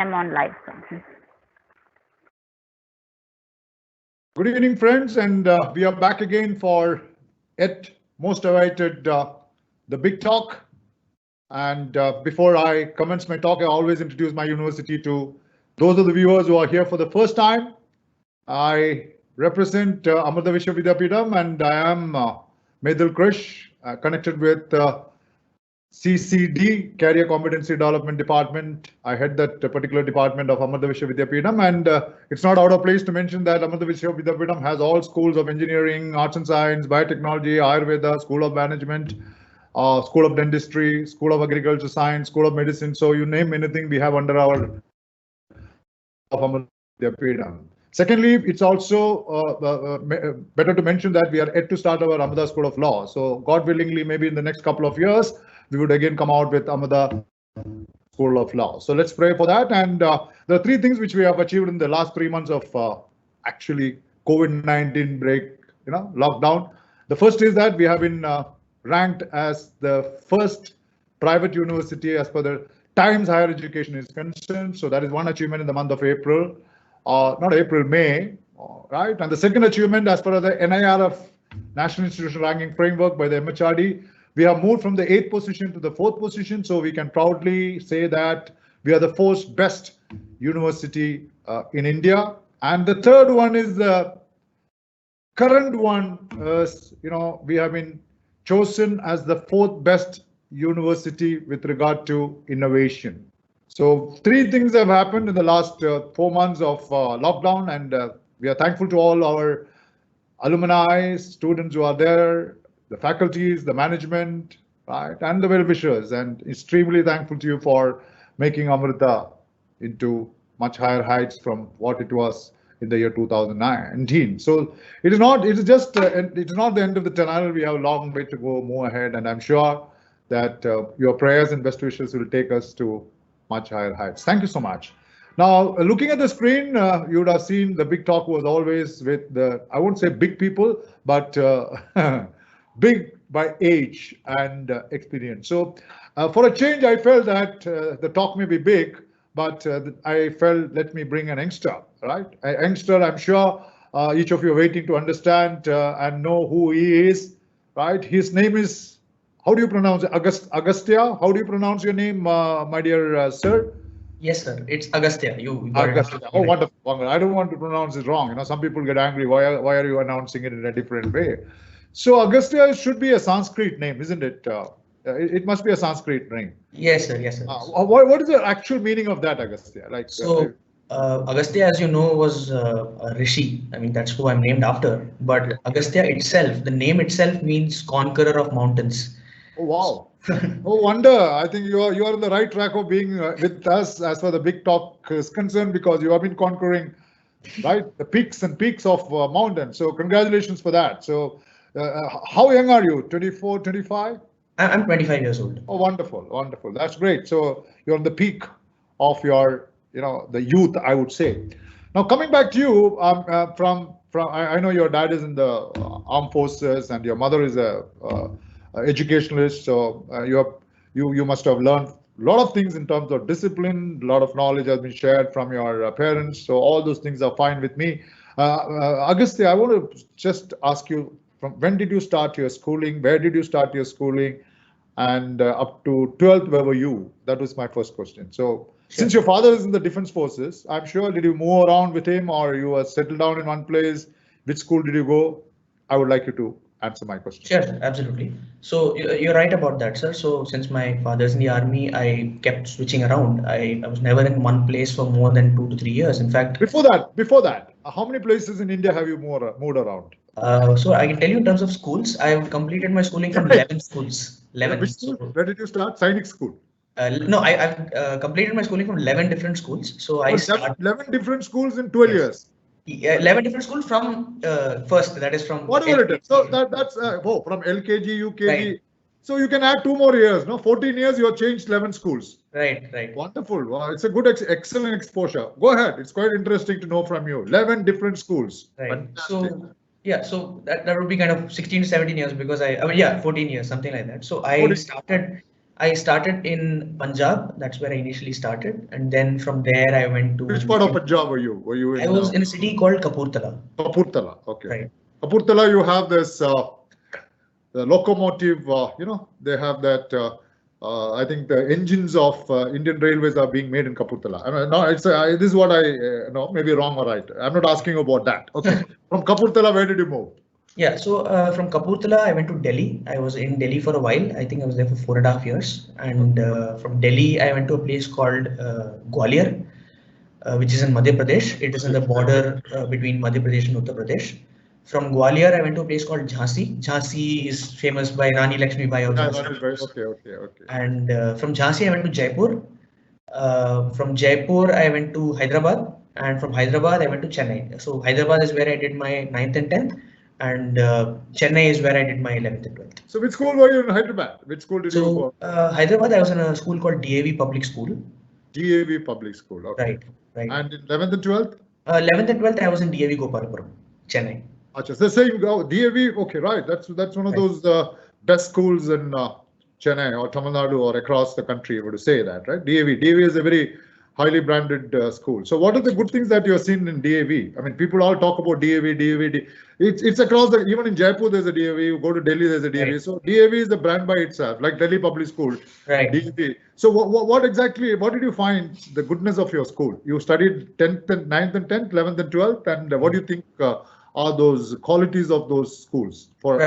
I'm on live. Good evening, friends, and we are back again for yet most awaited the big talk. And before I commence my talk, I always introduce my university to those of the viewers who are here for the first time. I represent Amrita Vishwa Vidyapeetham, and I am Medhul Krish, connected with CCD, Career Competency Development Department. I head that particular department of Amrita Vishwa Vidyapeetham, and it's not out of place to mention that Amrita Vishwa Vidyapeetham has all schools of engineering, arts and science, biotechnology, Ayurveda, School of Management, School of Dentistry, School of Agriculture Science, School of Medicine. So you name anything we have under our of Amrita Vidyapeetham. Secondly, it's also better to mention that we are yet to start our Amrita School of Law. So God willingly, maybe in the next couple of years, we would again come out with Amrita School of Law. So let's pray for that. And there are three things which we have achieved in the last 3 months of actually COVID-19 lockdown. The first is that we have been ranked as the first private university as per the Times Higher Education is concerned. So that is one achievement in the month of April, not April, May, right? And the second achievement as per the NIRF National Institution Ranking Framework by the MHRD, we have moved from the 8th position to the 4th position. So we can proudly say that we are the fourth best university in India. And the third one is the current one, we have been chosen as the fourth best university with regard to innovation. So three things have happened in the last 4 months of lockdown, and we are thankful to all our alumni, students who are there, the faculties, the management, right, and the well-wishers, and extremely thankful to you for making Amrita into much higher heights from what it was in the year 2019. So it is not the end of the tunnel. We have a long way to go, move ahead, and I'm sure that your prayers and best wishes will take us to much higher heights. Thank you so much. Now, looking at the screen, you would have seen the big talk was always with the, I won't say big people, but big by age and experience. So for a change, I felt that the talk may be big, but I felt let me bring an youngster, right? A youngster, I'm sure each of you are waiting to understand and know who he is, right? His name is, how do you pronounce it? Agastya? How do you pronounce your name, my dear sir? Yes, sir. It's Agastya. Agastya. Oh, wonderful. I don't want to pronounce it wrong. Some people get angry. Why are you announcing it in a different way? So Agastya should be a Sanskrit name, isn't it? It must be a Sanskrit name. Yes, sir. Yes, sir. What is the actual meaning of that, Agastya? Agastya, as you know, was a rishi. I mean, that's who I'm named after. But Agastya itself, the name itself means conqueror of mountains. Oh, wow. No wonder. I think you are on the right track of being with us as far the big talk is concerned, because you have been conquering, right, the peaks and peaks of mountains. So congratulations for that. So how young are you? 24, 25? I'm 25 years old. Oh, wonderful, wonderful. That's great. So you're on the peak of your, the youth, I would say. Now coming back to you, I know your dad is in the armed forces and your mother is a educationalist. So you must have learned a lot of things in terms of discipline. A lot of knowledge has been shared from your parents. So all those things are fine with me. Agastya, I want to just ask you, from when did you start your schooling? Where did you start your schooling? And up to 12th, where were you? That was my first question. So since your father is in the defense forces, I'm sure, did you move around with him or you were settled down in one place? Which school did you go? I would like you to answer my question. Sure, absolutely. So you're right about that, sir. So since my father's in the army, I kept switching around. I was never in one place for more than 2 to 3 years. In fact, before that, how many places in India have you moved around? So I can tell you in terms of schools, I've completed my schooling from 11 schools. 11. Which school? Where did you start? Sainik school? No, I've completed my schooling from 11 different schools. So I started 11 different schools in 12 years. 11 different schools from first, that is from whatever it is. So that's from LKG, UKG. Right. So you can add 2 more years, no? 14 years, you have changed 11 schools. Right. Wonderful. Wow, it's a good, excellent exposure. Go ahead. It's quite interesting to know from you. 11 different schools. Right. Fantastic. So that would be kind of 16 to 17 years because 14 years, something like that. So I I started in Punjab. That's where I initially started, and then from there I went to. Which part of Punjab were you? Were you in? I was in a city called Kapurthala. Kapurthala. Okay. Right. Kapurthala, you have this the locomotive. They have that. I think the engines of Indian Railways are being made in Kapurthala. I mean, no, it's this is what I know. Maybe wrong or right. I'm not asking about that. Okay. From Kapurthala, where did you move? Yeah, so from Kapurthala, I went to Delhi. I was in Delhi for a while. I think I was there for 4.5 years. And from Delhi, I went to a place called Gwalior, which is in Madhya Pradesh. It is in the border between Madhya Pradesh and Uttar Pradesh. From Gwalior, I went to a place called Jhansi. Jhansi is famous by Rani Lakshmi Bai of Jhansi. Okay. And from Jhansi, I went to Jaipur. From Jaipur, I went to Hyderabad. And from Hyderabad, I went to Chennai. So Hyderabad is where I did my 9th and 10th. And Chennai is where I did my 11th and 12th. So which school were you in Hyderabad? Which school did you go? Hyderabad, I was in a school called DAV Public School. DAV Public School, okay. Right. And in 11th and 12th? 11th and 12th, I was in DAV Gopalapuram, Chennai. Achha, so say you go DAV, okay, right. That's one of those best schools in Chennai or Tamil Nadu or across the country, if you were to say that, right? DAV is a very highly branded school. So what are the good things that you have seen in DAV? I mean, people all talk about DAV. It's across the, even in Jaipur, there's a DAV. You go to Delhi, there's a DAV. Right. So DAV is a brand by itself, like Delhi Public School. Right. DAV. So what exactly, what did you find the goodness of your school? You studied 10th and 9th and 10th, 11th and 12th. And what do you think are those qualities of those schools for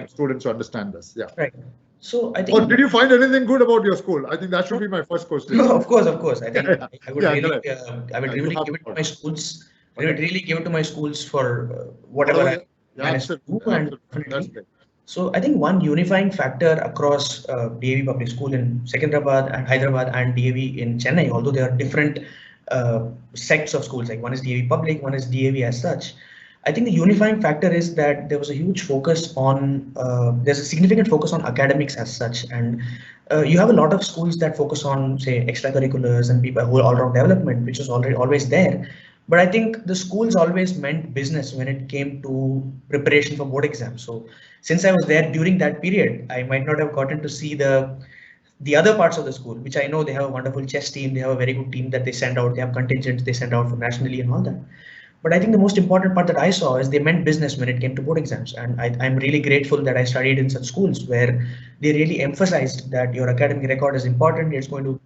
students to understand this? Yeah. Right. So I think. Or did you find anything good about your school? I think that should be my first question. No, of course. I think I would really give it to my schools. I would really give it to my schools for whatever I managed to do. And so I think one unifying factor across DAV Public School in Secunderabad and Hyderabad and DAV in Chennai, although there are different sects of schools, like one is DAV Public, one is DAV as such. I think the unifying factor is that there was a huge focus on, there's a significant focus on academics as such. And you have a lot of schools that focus on, say, extracurriculars and people who all-round development, which is always there. But I think the schools always meant business when it came to preparation for board exams. So since I was there during that period, I might not have gotten to see the other parts of the school, which I know they have a wonderful chess team. They have a very good team that they send out. They have contingents they send out for nationally and all that. But I think the most important part that I saw is they meant business when it came to board exams. And I'm really grateful that I studied in such schools where they really emphasized that your academic record is important. It's going to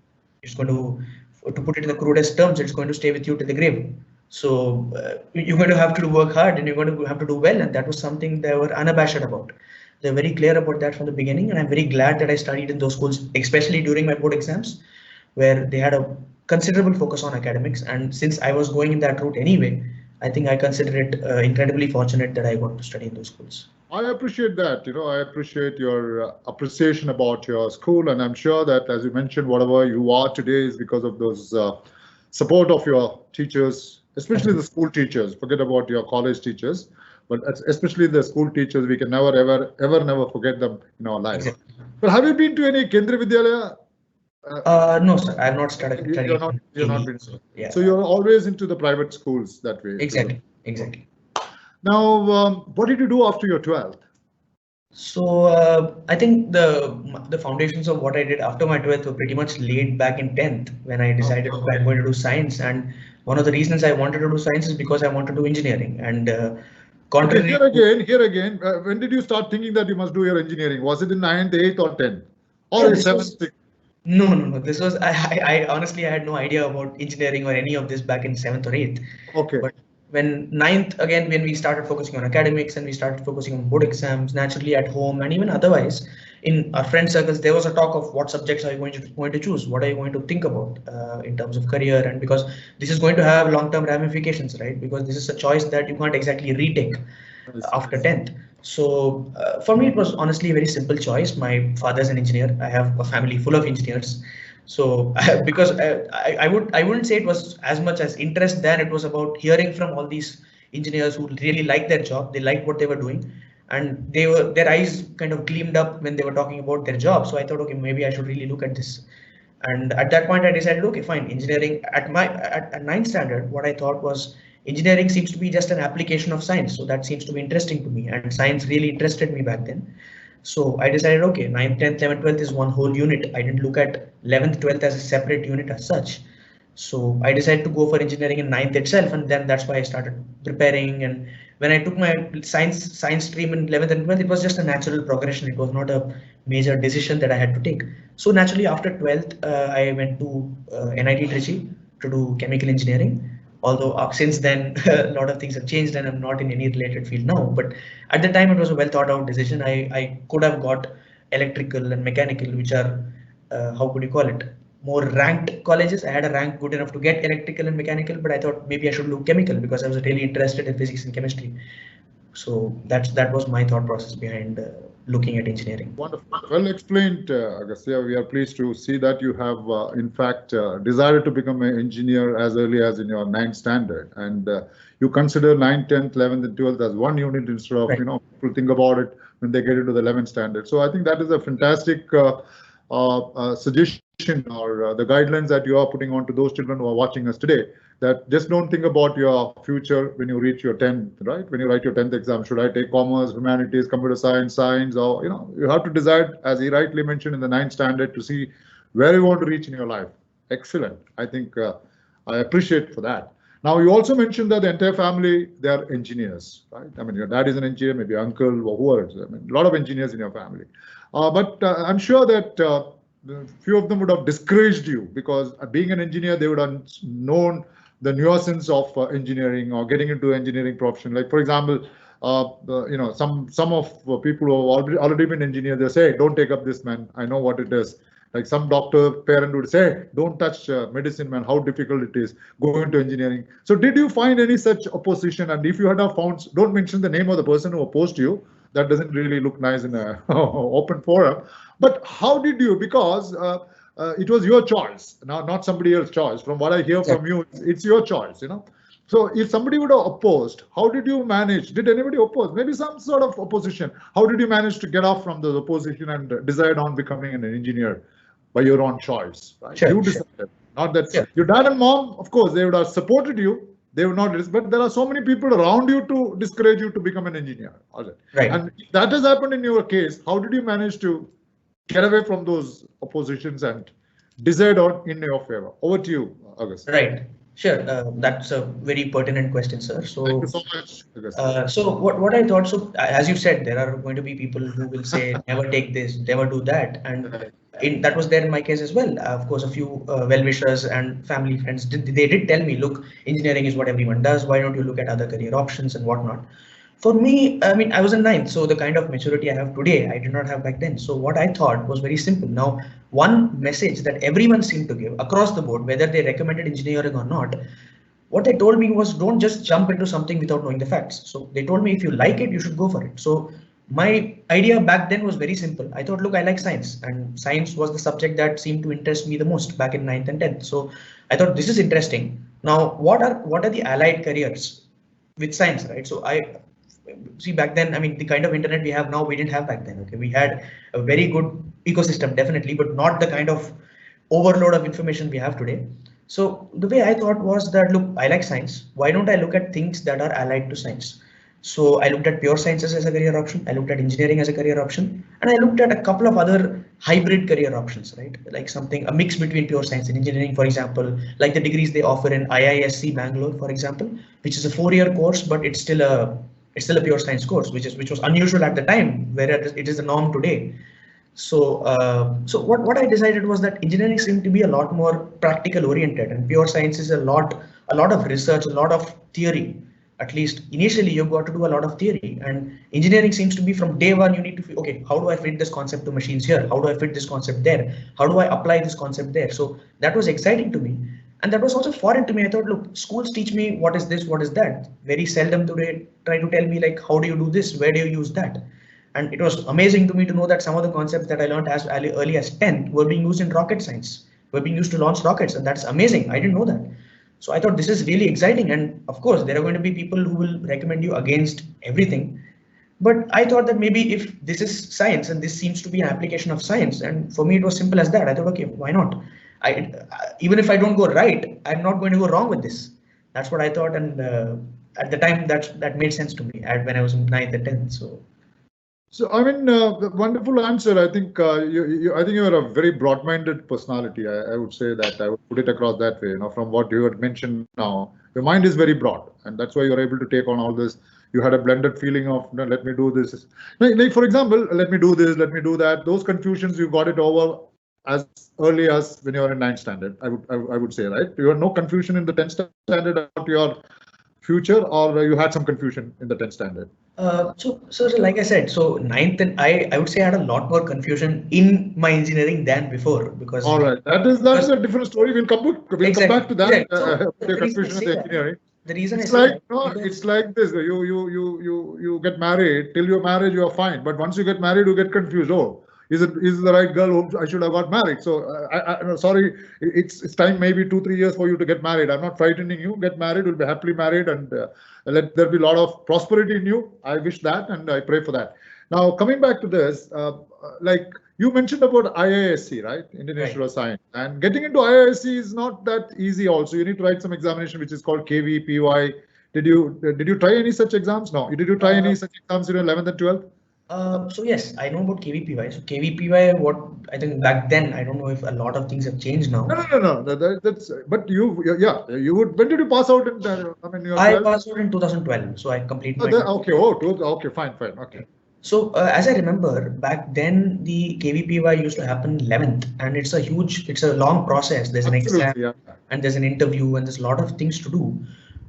put it in the crudest terms, it's going to stay with you to the grave. So you're going to have to work hard and you're going to have to do well. And that was something they were unabashed about. They're very clear about that from the beginning. And I'm very glad that I studied in those schools, especially during my board exams, where they had a considerable focus on academics. And since I was going in that route anyway, I think I consider it incredibly fortunate that I got to study in those schools. I appreciate that. I appreciate your appreciation about your school. And I'm sure that, as you mentioned, whatever you are today is because of those support of your teachers, especially the school teachers. Forget about your college teachers, but especially the school teachers. We can never, never forget them in our life. Exactly. But have you been to any Kendriya Vidyalaya? No, sir. I have not studied. You're not been. Yeah. So you're always into the private schools that way. Exactly. Now, what did you do after your 12th? So I think the foundations of what I did after my 12th were pretty much laid back in 10th when I decided I'm going to do science. And one of the reasons I wanted to do science is because I wanted to do engineering. And contrary. Here again, when did you start thinking that you must do your engineering? Was it in 9th, 8th, or 10th, or 7th, 6th? No. This was I honestly I had no idea about engineering or any of this back in 7th or 8th. Okay. But when 9th, again, when we started focusing on academics and we started focusing on board exams, naturally at home and even otherwise in our friend circles, there was a talk of what subjects are you going to choose? What are you going to think about in terms of career? And because this is going to have long-term ramifications, right? Because this is a choice that you can't exactly retake after 10th. So for me, it was honestly a very simple choice. My father's an engineer. I have a family full of engineers. So because I wouldn't say it was as much as interest then, it was about hearing from all these engineers who really liked their job. They liked what they were doing and their eyes kind of gleamed up when they were talking about their job. So I thought, okay, maybe I should really look at this. And at that point I decided, okay, fine, engineering at 9th standard, what I thought was engineering seems to be just an application of science. So that seems to be interesting to me, and science really interested me back then. So I decided, okay, 9th, 10th, 11th, 12th is one whole unit. I didn't look at 11th, 12th as a separate unit as such. So I decided to go for engineering in 9th itself, and then that's why I started preparing. And when I took my science stream in 11th and 12th, it was just a natural progression. It was not a major decision that I had to take. So naturally, after 12th, I went to NIT Trichy to do chemical engineering. Although since then a lot of things have changed and I'm not in any related field now. But at the time it was a well thought out decision. I could have got electrical and mechanical, which are how could you call it, more ranked colleges. I had a rank good enough to get electrical and mechanical, but I thought maybe I should do chemical because I was really interested in physics and chemistry. So that was my thought process behind looking at engineering. Wonderful. Well explained, Agastya. We are pleased to see that you have, in fact, decided to become an engineer as early as in your 9th standard, and you consider 9th, 10th, 11th, and 12th as one unit instead of, right. People think about it when they get into the 11th standard. So I think that is a fantastic suggestion or the guidelines that you are putting on to those children who are watching us today. That just don't think about your future when you reach your 10th, right? When you write your 10th exam, should I take commerce, humanities, computer science, or, you have to decide, as he rightly mentioned, in the 9th standard to see where you want to reach in your life. Excellent. I think I appreciate for that. Now, you also mentioned that the entire family, they are engineers, right? I mean, your dad is an engineer, maybe uncle or whoever. I mean, a lot of engineers in your family. But I'm sure that few of them would have discouraged you because being an engineer, they would have known the nuisance of engineering or getting into engineering profession. Like, for example, some of people who have already been engineers, they say, don't take up this, man. I know what it is. Like some doctor parent would say, don't touch medicine, man, how difficult it is, go into engineering. So did you find any such opposition? And if you had found, don't mention the name of the person who opposed you. That doesn't really look nice in an open forum. But how did you, because it was your choice, not somebody else's choice. From what I hear from you, it's your choice, So if somebody would have opposed, how did you manage? Did anybody oppose? Maybe some sort of opposition. How did you manage to get off from the opposition and decide on becoming an engineer by your own choice? Right? Sure, you decided, not that your dad and mom, of course, they would have supported you. They would not, but there are so many people around you to discourage you to become an engineer. Right. And if that has happened in your case, how did you manage to get away from those oppositions and decide on in your favor? Over to you, August. Right. Sure. That's a very pertinent question, sir. So thank you so much, August. So what I thought, so as you said, there are going to be people who will say, never take this, never do that. And that was there in my case as well. Of course, a few well-wishers and family friends, they did tell me, look, engineering is what everyone does. Why don't you look at other career options and whatnot? For me, I mean, I was in 9th, so the kind of maturity I have today, I did not have back then. So what I thought was very simple. Now, one message that everyone seemed to give across the board, whether they recommended engineering or not, what they told me was, don't just jump into something without knowing the facts. So they told me, if you like it, you should go for it. So my idea back then was very simple. I thought, look, I like science, and science was the subject that seemed to interest me the most back in 9th and 10th. So I thought, this is interesting. Now, what are the allied careers with science, right? So I see back then, I mean, the kind of internet we have now, we didn't have back then. Okay, we had a very good ecosystem, definitely, but not the kind of overload of information we have today. So the way I thought was that, look, I like science. Why don't I look at things that are allied to science? So I looked at pure sciences as a career option. I looked at engineering as a career option, and I looked at a couple of other hybrid career options, right? Like something, a mix between pure science and engineering, for example, like the degrees they offer in IISc Bangalore, for example, which is a 4-year course, but it's still a pure science course, which was unusual at the time, whereas it is the norm today. So what I decided was that engineering seemed to be a lot more practical oriented, and pure science is a lot of research, a lot of theory. At least initially, you've got to do a lot of theory, and engineering seems to be from day one. You need to, okay, how do I fit this concept to machines here? How do I fit this concept there? How do I apply this concept there? So that was exciting to me. And that was also foreign to me. I thought, look, schools teach me what is this, what is that. Very seldom do they try to tell me, like, how do you do this? Where do you use that? And it was amazing to me to know that some of the concepts that I learned as early as 10th were being used in rocket science, were being used to launch rockets. And that's amazing. I didn't know that. So I thought this is really exciting. And of course, there are going to be people who will recommend you against everything. But I thought that maybe if this is science and this seems to be an application of science, and for me, it was simple as that. I thought, okay, why not? Even if I don't go right, I'm not going to go wrong with this. That's what I thought. And at the time, that made sense to me when I was in 9th and 10th. So, I mean, wonderful answer. I think I think you are a very broad-minded personality. I would say that I would put it across that way. From what you had mentioned now, your mind is very broad, and that's why you're able to take on all this. You had a blended feeling of, let me do this. Like, for example, let me do this, let me do that. Those confusions, you got it over as early as when you were in 9th standard. I would say, right? You had no confusion in the 10th standard about your future, or you had some confusion in the 10th standard? So like I said, so 9th and I would say I had a lot more confusion in my engineering than before, because all right, that's a different story. We'll come back to that. So, the confusion of the engineering. The reason it's like it's like this. You get married. Till your marriage, you are fine. But once you get married, you get confused. Oh, is the right girl whom I should have got married? So sorry, it's time, maybe 2-3 years for you to get married. I'm not frightening you. Get married. You'll be happily married, and let there be a lot of prosperity in you. I wish that, and I pray for that. Now, coming back to this, like you mentioned about IISc, right? Indian Institute of Science. And getting into IISc is not that easy also. You need to write some examination which is called KVPY. Did you try any such exams? No. Did you try any such exams in 11th and 12th? So yes, I know about KVPY. So KVPY, what I think back then, I don't know if a lot of things have changed now. No. That's but you would. When did you pass out? I passed out in 2012, so I completed. Okay. Fine. Okay. So as I remember, back then the KVPY used to happen 11th, and it's a long process. There's an exam, and there's an interview, and there's a lot of things to do.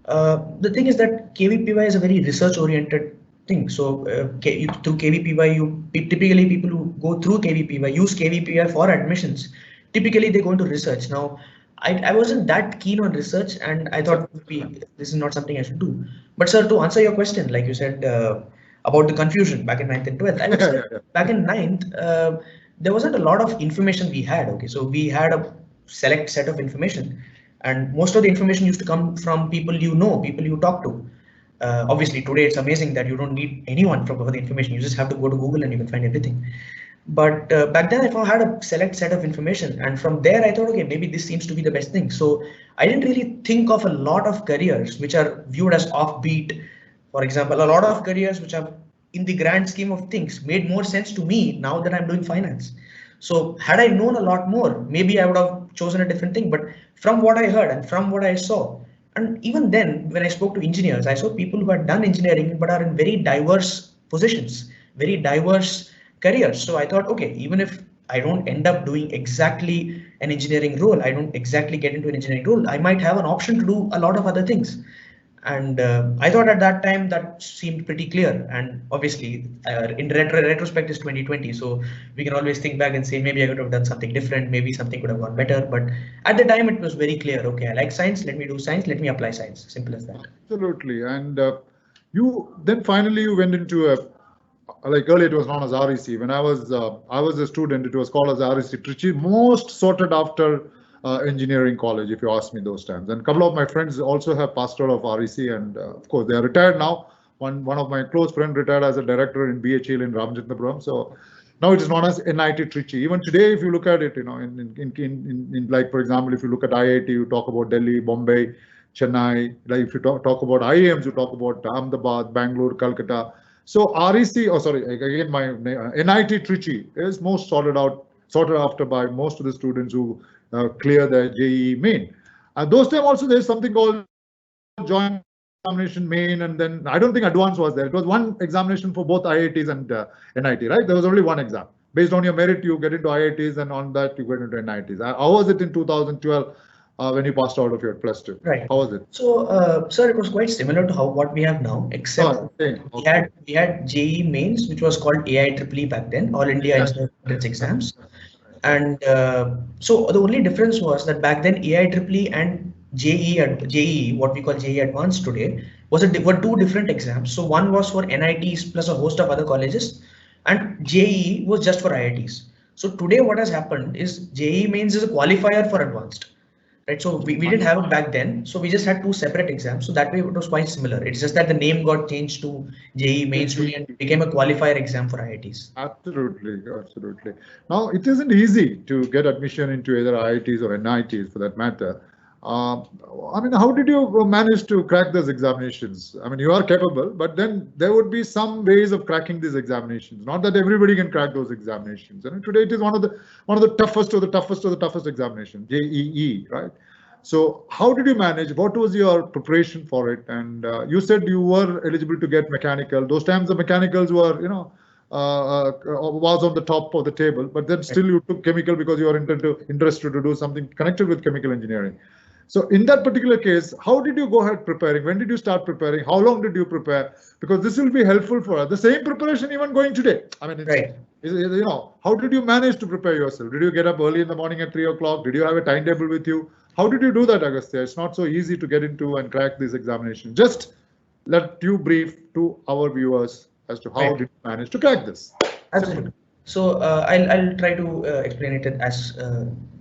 The thing is that KVPY is a very research-oriented thing. So through KVPY, typically people who go through KVPY use KVPY for admissions. Typically they go into research. Now, I wasn't that keen on research, and I thought this is not something I should do. But sir, to answer your question, like you said about the confusion back in 9th and 12th, I would say back in 9th, there wasn't a lot of information we had. Okay, so we had a select set of information, and most of the information used to come from people people you talk to. Obviously, today it's amazing that you don't need anyone for the information. You just have to go to Google and you can find everything. But back then I had a select set of information, and from there I thought, okay, maybe this seems to be the best thing. So I didn't really think of a lot of careers which are viewed as offbeat. For example, a lot of careers which are in the grand scheme of things made more sense to me now that I'm doing finance. So had I known a lot more, maybe I would have chosen a different thing. But from what I heard and from what I saw, and even then, when I spoke to engineers, I saw people who had done engineering but are in very diverse positions, very diverse careers. So I thought, okay, even if I don't end up doing exactly an engineering role, I don't exactly get into an engineering role, I might have an option to do a lot of other things. And I thought at that time that seemed pretty clear. And obviously, in retrospect is 2020, so we can always think back and say maybe I could have done something different, maybe something could have gone better. But at the time, it was very clear. Okay, I like science. Let me do science. Let me apply science. Simple as that. Absolutely. And you then finally you went into like earlier it was known as REC. When I was a student, it was called as REC Trichy, most sorted after engineering college, if you ask me those times. And a couple of my friends also have passed out of REC, and of course they are retired now. One of my close friends retired as a director in BHEL in Ramachandrapuram. So now it is known as NIT Trichy. Even today, if you look at it, in like for example, if you look at IIT, you talk about Delhi, Bombay, Chennai. Like if you talk about IIMs, you talk about Ahmedabad, Bangalore, Calcutta. So REC, again, my NIT Trichy is most sorted after by most of the students who clear their JEE main. Those time also there's something called joint examination main, and then I don't think advanced was there. It was one examination for both IITs and NIT, right? There was only one exam. Based on your merit, you get into IITs, and on that you get into NITs. How was it in 2012 when you passed out of your +2? Right. How was it? So, sir, it was quite similar to what we have now, except we had JEE mains, which was called AIEEE back then, All India Institute of Entrance Exams. And so the only difference was that back then AIEEE and JEE, what we call JEE Advanced today, were two different exams. So one was for NITs plus a host of other colleges, and JEE was just for IITs. So today what has happened is JEE mains is a qualifier for advanced. Right, so we didn't have it back then, so we just had two separate exams. So that way it was quite similar. It's just that the name got changed to JEE mains today and became a qualifier exam for IITs. Absolutely. Now it isn't easy to get admission into either IITs or NITs for that matter. I mean, how did you manage to crack those examinations? I mean, you are capable, but then there would be some ways of cracking these examinations. Not that everybody can crack those examinations. And today it is one of the toughest examination, JEE, right? So how did you manage? What was your preparation for it? And you said you were eligible to get mechanical. Those times the mechanicals were, was on the top of the table, but then still you took chemical because you are interested to do something connected with chemical engineering. So in that particular case, how did you go ahead preparing? When did you start preparing? How long did you prepare? Because this will be helpful for us. The same preparation even going today. I mean, how did you manage to prepare yourself? Did you get up early in the morning at 3 o'clock? Did you have a timetable with you? How did you do that, Agastya? It's not so easy to get into and crack these examinations. Just let you brief to our viewers as to how did you manage to crack this. Absolutely. So I'll try to explain it as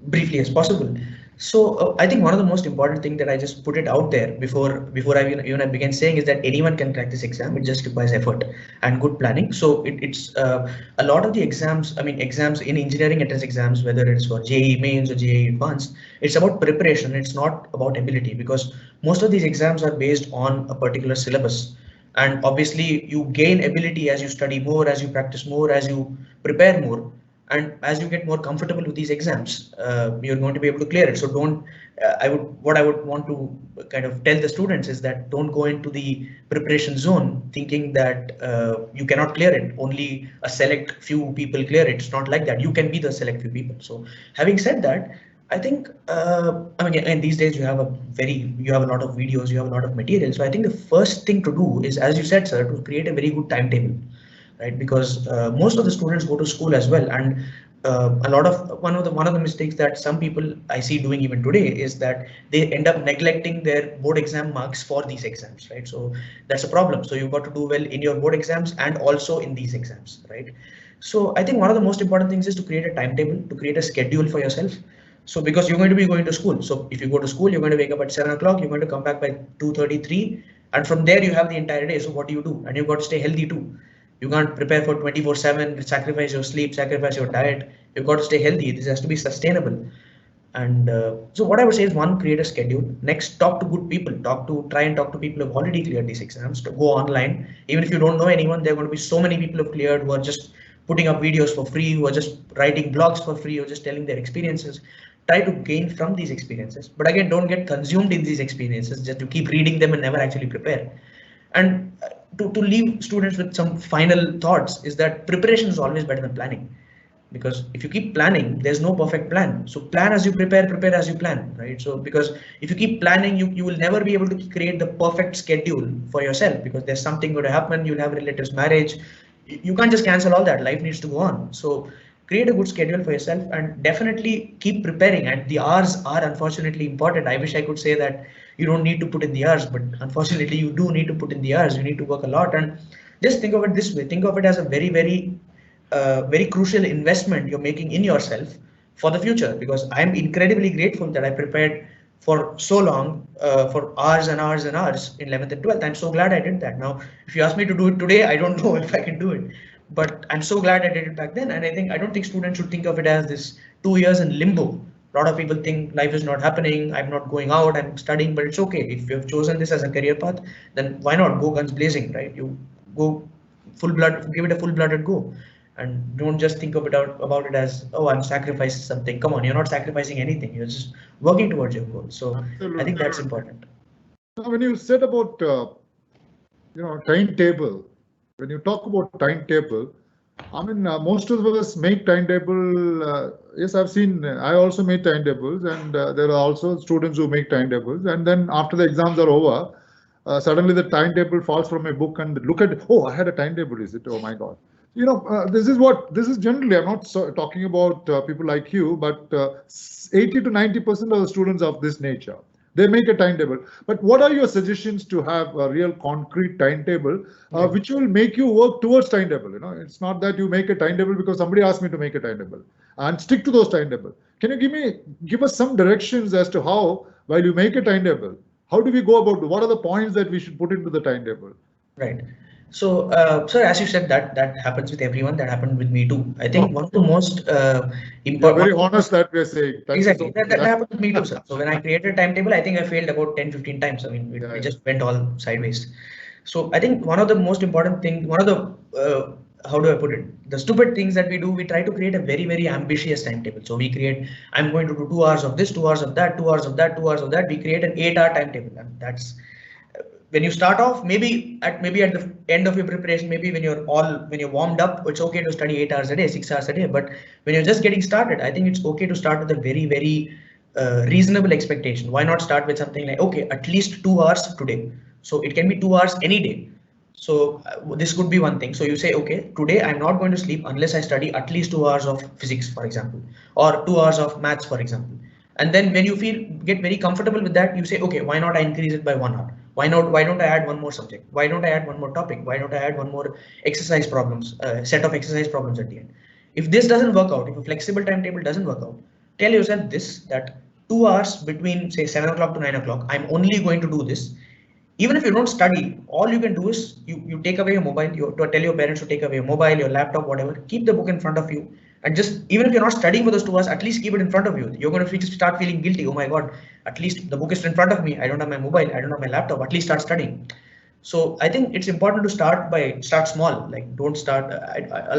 briefly as possible. So I think one of the most important thing that I just put it out there before I began saying is that anyone can crack this exam. It just requires effort and good planning. So it's a lot of the exams. I mean, exams in engineering entrance exams, whether it's for JEE mains or JEE advanced, it's about preparation. It's not about ability, because most of these exams are based on a particular syllabus. And obviously you gain ability as you study more, as you practice more, as you prepare more. And as you get more comfortable with these exams, you're going to be able to clear it. So don't, what I would want to kind of tell the students is that don't go into the preparation zone thinking that you cannot clear it. Only a select few people clear it. It's not like that. You can be the select few people. So having said that, I think, I mean, and these days you have a lot of videos, you have a lot of material. So I think the first thing to do is, as you said, sir, to create a very good timetable. Right, because most of the students go to school as well, and one of the mistakes that some people I see doing even today is that they end up neglecting their board exam marks for these exams, right? So that's a problem. So you've got to do well in your board exams and also in these exams, right? So I think one of the most important things is to create a timetable, to create a schedule for yourself. So because you're going to be going to school, so if you go to school, you're going to wake up at 7 o'clock, you're going to come back by 2:33, and from there you have the entire day. So what do? And you've got to stay healthy too. You can't prepare for 24/7, sacrifice your sleep, sacrifice your diet. You've got to stay healthy. This has to be sustainable. And so what I would say is, one, create a schedule. Next, talk to good people. Try and talk to people who have already cleared these exams. To go online. Even if you don't know anyone, there are going to be so many people who have cleared, who are just putting up videos for free, who are just writing blogs for free, or just telling their experiences. Try to gain from these experiences. But again, don't get consumed in these experiences just to keep reading them and never actually prepare. And to leave students with some final thoughts is that preparation is always better than planning, because if you keep planning, there's no perfect plan. So plan as you prepare as you plan, right? So because if you keep planning, you will never be able to create the perfect schedule for yourself, because there's something going to happen. You'll have relatives' marriage. You can't just cancel all that. Life needs to go on. So create a good schedule for yourself and definitely keep preparing. And the hours are unfortunately important. I wish I could say that you don't need to put in the hours, but unfortunately you do need to put in the hours. You need to work a lot, and just think of it this way. Think of it as a very, very crucial investment you're making in yourself for the future, because I'm incredibly grateful that I prepared for so long, for hours and hours and hours in 11th and 12th. I'm so glad I did that. Now, if you ask me to do it today, I don't know if I can do it, but I'm so glad I did it back then. And I don't think students should think of it as this 2 years in limbo. A lot of people think life is not happening, I'm not going out, I'm studying, but it's okay. If you have chosen this as a career path, then why not go guns blazing, right? You go full blood, give it a full-blooded go, and don't just think of it about it as, oh, I'm sacrificing something. Come on, you're not sacrificing anything. You're just working towards your goal. So absolutely. I think that's important. Now, when you said about timetable, when you talk about timetable, I mean, most of us make timetable. Yes, I've seen. I also made timetables, and there are also students who make timetables. And then after the exams are over, suddenly the timetable falls from a book, and look at, oh, I had a timetable. Is it? Oh my God. This is generally. I'm not talking about people like you, but 80 to 90% of the students of this nature. They make a timetable, but what are your suggestions to have a real concrete timetable, which will make you work towards timetable? It's not that you make a timetable because somebody asked me to make a timetable and stick to those timetable. Can you give us some directions as to how, while you make a timetable, how do we go about it? What are the points that we should put into the timetable? Right. So, sir, as you said, that happens with everyone. That happened with me too. I think one of the most important. Very honest that we're saying. Exactly. That happened with me too, sir. So when I created a timetable, I think I failed about 10, 15 times. I mean, it just went all sideways. So I think one of the most important things, one of the how do I put it? The stupid things that we do, we try to create a very, very ambitious timetable. So we create, I'm going to do 2 hours of this, 2 hours of that, 2 hours of that, 2 hours of that. We create an 8-hour timetable, and that's when you start off, maybe at the end of your preparation, maybe when you're warmed up, it's okay to study 8 hours a day, 6 hours a day. But when you're just getting started, I think it's okay to start with a very, very reasonable expectation. Why not start with something like, okay, at least 2 hours today. So it can be 2 hours any day. So this could be one thing. So you say, okay, today I'm not going to sleep unless I study at least 2 hours of physics, for example, or 2 hours of maths, for example. And then when you get very comfortable with that, you say, okay, why not I increase it by 1 hour? Why don't I add one more subject? Why don't I add one more topic? Why don't I add one more exercise problems, set of exercise problems at the end? If this doesn't work out, if a flexible timetable doesn't work out, tell yourself this, that 2 hours between say 7 o'clock to 9 o'clock, I'm only going to do this. Even if you don't study, all you can do is you take away your mobile, you tell your parents to take away your mobile, your laptop, whatever, keep the book in front of you. And just, even if you're not studying for those 2 hours, at least keep it in front of you. You're going to start feeling guilty. Oh my God, at least the book is in front of me. I don't have my mobile. I don't have my laptop. At least start studying. So I think it's important to start small. Like don't start.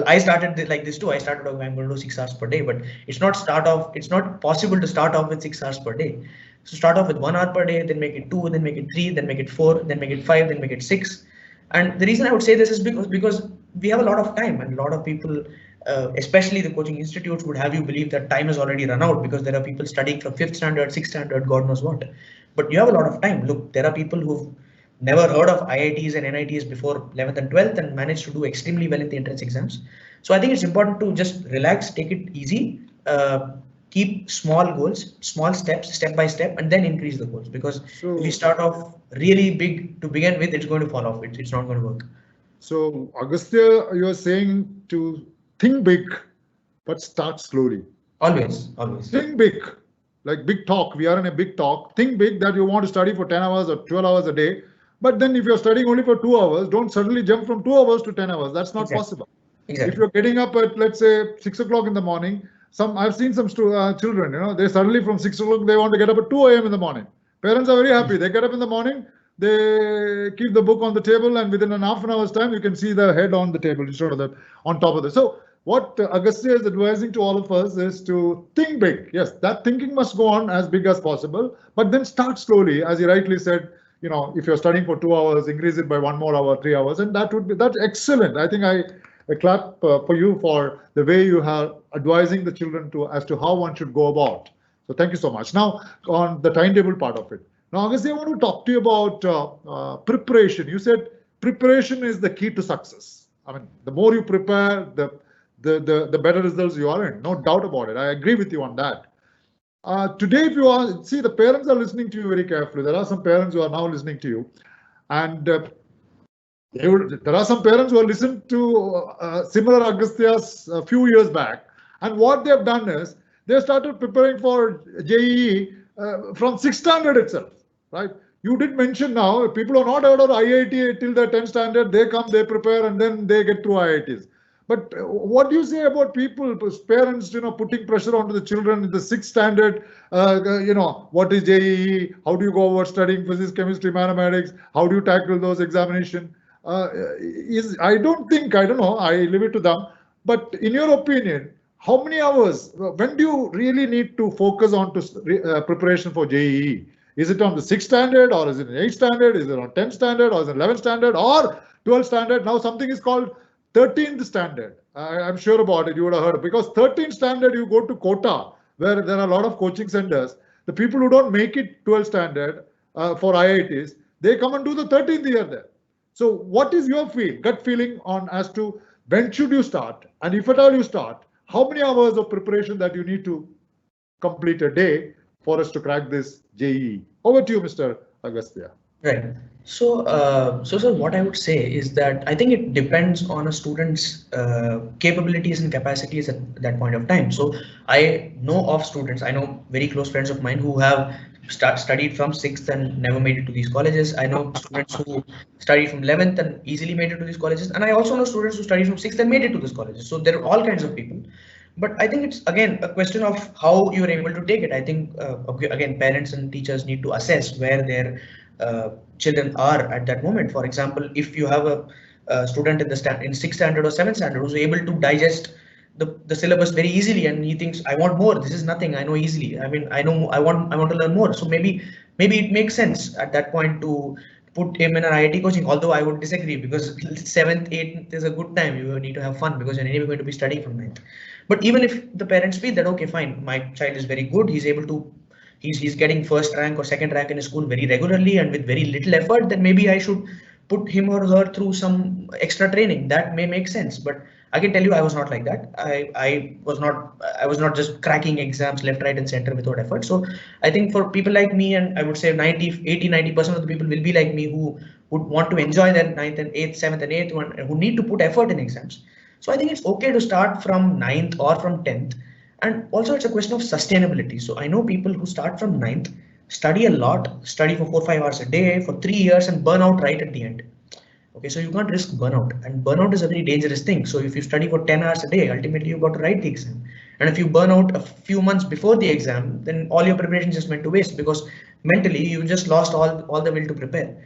I started like this too. I started off, I'm going to do 6 hours per day, but it's not possible to start off with 6 hours per day. So start off with 1 hour per day, then make it 2, then make it 3, then make it 4, then make it 5, then make it 6. And the reason I would say this is because we have a lot of time, and a lot of people, especially the coaching institutes, would have you believe that time has already run out because there are people studying from 5th standard, 6th standard, God knows what. But you have a lot of time. Look, there are people who've never heard of IITs and NITs before 11th and 12th and managed to do extremely well in the entrance exams. So I think it's important to just relax, take it easy, keep small goals, small steps, step by step, and then increase the goals. Because if we start off really big to begin with, it's going to fall off. It's not going to work. So Agastya, you are saying to think big, but start slowly. Always. Think big, like big talk. We are in a big talk. Think big that you want to study for 10 hours or 12 hours a day. But then if you're studying only for 2 hours, don't suddenly jump from 2 hours to 10 hours. That's not possible. Exactly. If you're getting up at, let's say, 6 o'clock in the morning, I've seen some children, they suddenly from 6 o'clock, they want to get up at 2 a.m. in the morning. Parents are very happy. They get up in the morning, they keep the book on the table, and within an half an hour's time, you can see the head on the table instead of on top of it. So what Agastya is advising to all of us is to think big. Yes, that thinking must go on as big as possible, but then start slowly. As he rightly said, if you're studying for 2 hours, increase it by 1 more hour, 3 hours, and that's excellent. I think I clap for you for the way you are advising the children as to how one should go about. So thank you so much. Now on the timetable part of it. Now, Agastya, I want to talk to you about preparation. You said preparation is the key to success. I mean, the more you prepare, the better results you are in. No doubt about it. I agree with you on that. Today, if you see, the parents are listening to you very carefully. There are some parents who are now listening to you, and there are some parents who have listened to similar Agastya's a few years back, and what they have done is they started preparing for JEE from 6th standard itself, right? You did mention now people are not out of IIT till the 10th standard. They come, they prepare, and then they get through IITs. But what do you say about people, parents, putting pressure onto the children in the 6th standard? What is JEE? How do you go about studying physics, chemistry, mathematics? How do you tackle those examinations? I don't know, I leave it to them. But in your opinion, how many hours, when do you really need to focus on preparation for JEE? Is it on the 6th standard, or is it in 8th standard? Is it on 10th standard, or is it 11th standard, or 12th standard? Now something is called 13th standard. I'm sure about it. You would have heard, because 13th standard, you go to Kota, where there are a lot of coaching centers. The people who don't make it 12th standard for IITs, they come and do the 13th year there. So what is your gut feeling on as to when should you start? And if at all you start, how many hours of preparation that you need to complete a day for us to crack this JEE? Over to you, Mr. Agastya. Right. So, sir, what I would say is that I think it depends on a student's capabilities and capacities at that point of time. So I know of students, I know very close friends of mine who have studied from 6th and never made it to these colleges. I know students who studied from 11th and easily made it to these colleges. And I also know students who studied from 6th and made it to these colleges. So there are all kinds of people. But I think it's again a question of how you're able to take it. I think again, parents and teachers need to assess where their children are at that moment. For example, if you have a student in the 6th standard or 7th standard who's able to digest the syllabus very easily and he thinks I want more, this is nothing, I know easily, I mean I know I want to learn more, so maybe it makes sense at that point to put him in an IIT coaching, although I would disagree because 7th 8th is a good time, you need to have fun because you're anyway going to be studying from 9th. But even if the parents feel that okay fine, my child is very good, he's able to he's getting first rank or second rank in his school very regularly and with very little effort, then maybe I should put him or her through some extra training. That may make sense, but I can tell you I was not like that. I was not just cracking exams left, right and center without effort. So I think for people like me, and I would say 90% of the people will be like me who would want to enjoy that 9th and 8th, 7th and 8th one, who need to put effort in exams. So I think it's okay to start from 9th or from 10th. And also it's a question of sustainability. So I know people who start from 9th, study a lot, study for 4-5 hours a day for 3 years and burn out right at the end. Okay, so you can't risk burnout, and burnout is a very dangerous thing. So if you study for 10 hours a day, ultimately you've got to write the exam. And if you burn out a few months before the exam, then all your preparation just went to waste because mentally you just lost all the will to prepare.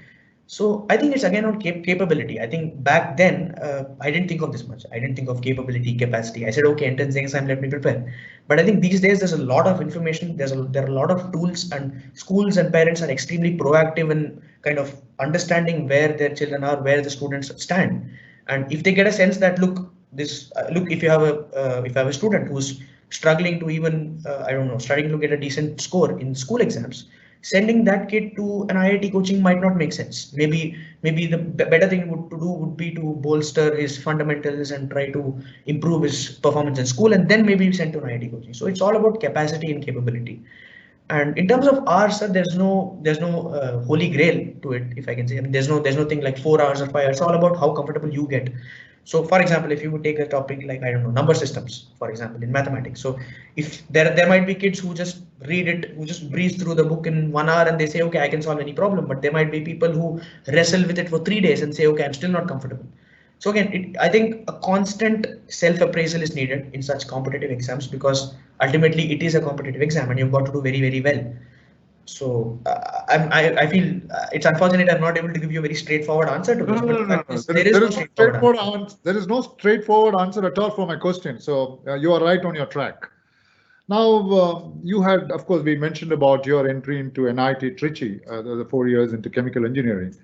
So I think it's again on capability. I think back then I didn't think of this much. I didn't think of capability, capacity. I said, okay, entrance exam, let me prepare. But I think these days there's a lot of information. There are a lot of tools, and schools and parents are extremely proactive in kind of understanding where their children are, where the students stand. And if they get a sense that look, if you have a student who's struggling to even I don't know, struggling to get a decent score in school exams, sending that kid to an IIT coaching might not make sense. Maybe the better thing to do would be to bolster his fundamentals and try to improve his performance in school, and then maybe send to an IIT coaching. So it's all about capacity and capability. And in terms of hours, there's no holy grail to it, if I can say. I mean, there's no thing like 4 hours or 5 hours. It's all about how comfortable you get. So for example, if you would take a topic like, I don't know, number systems, for example, in mathematics. So if there might be kids who just read it, who just breeze through the book in 1 hour and they say, okay, I can solve any problem. But there might be people who wrestle with it for 3 days and say, okay, I'm still not comfortable. So again, I think a constant self-appraisal is needed in such competitive exams because ultimately it is a competitive exam and you've got to do very, very well. So I feel it's unfortunate I'm not able to give you a very straightforward answer to this. No. There is no straightforward answer at all for my question. So you are right on your track. Now, you had, of course, we mentioned about your entry into NIT Trichy, the 4 years into chemical engineering.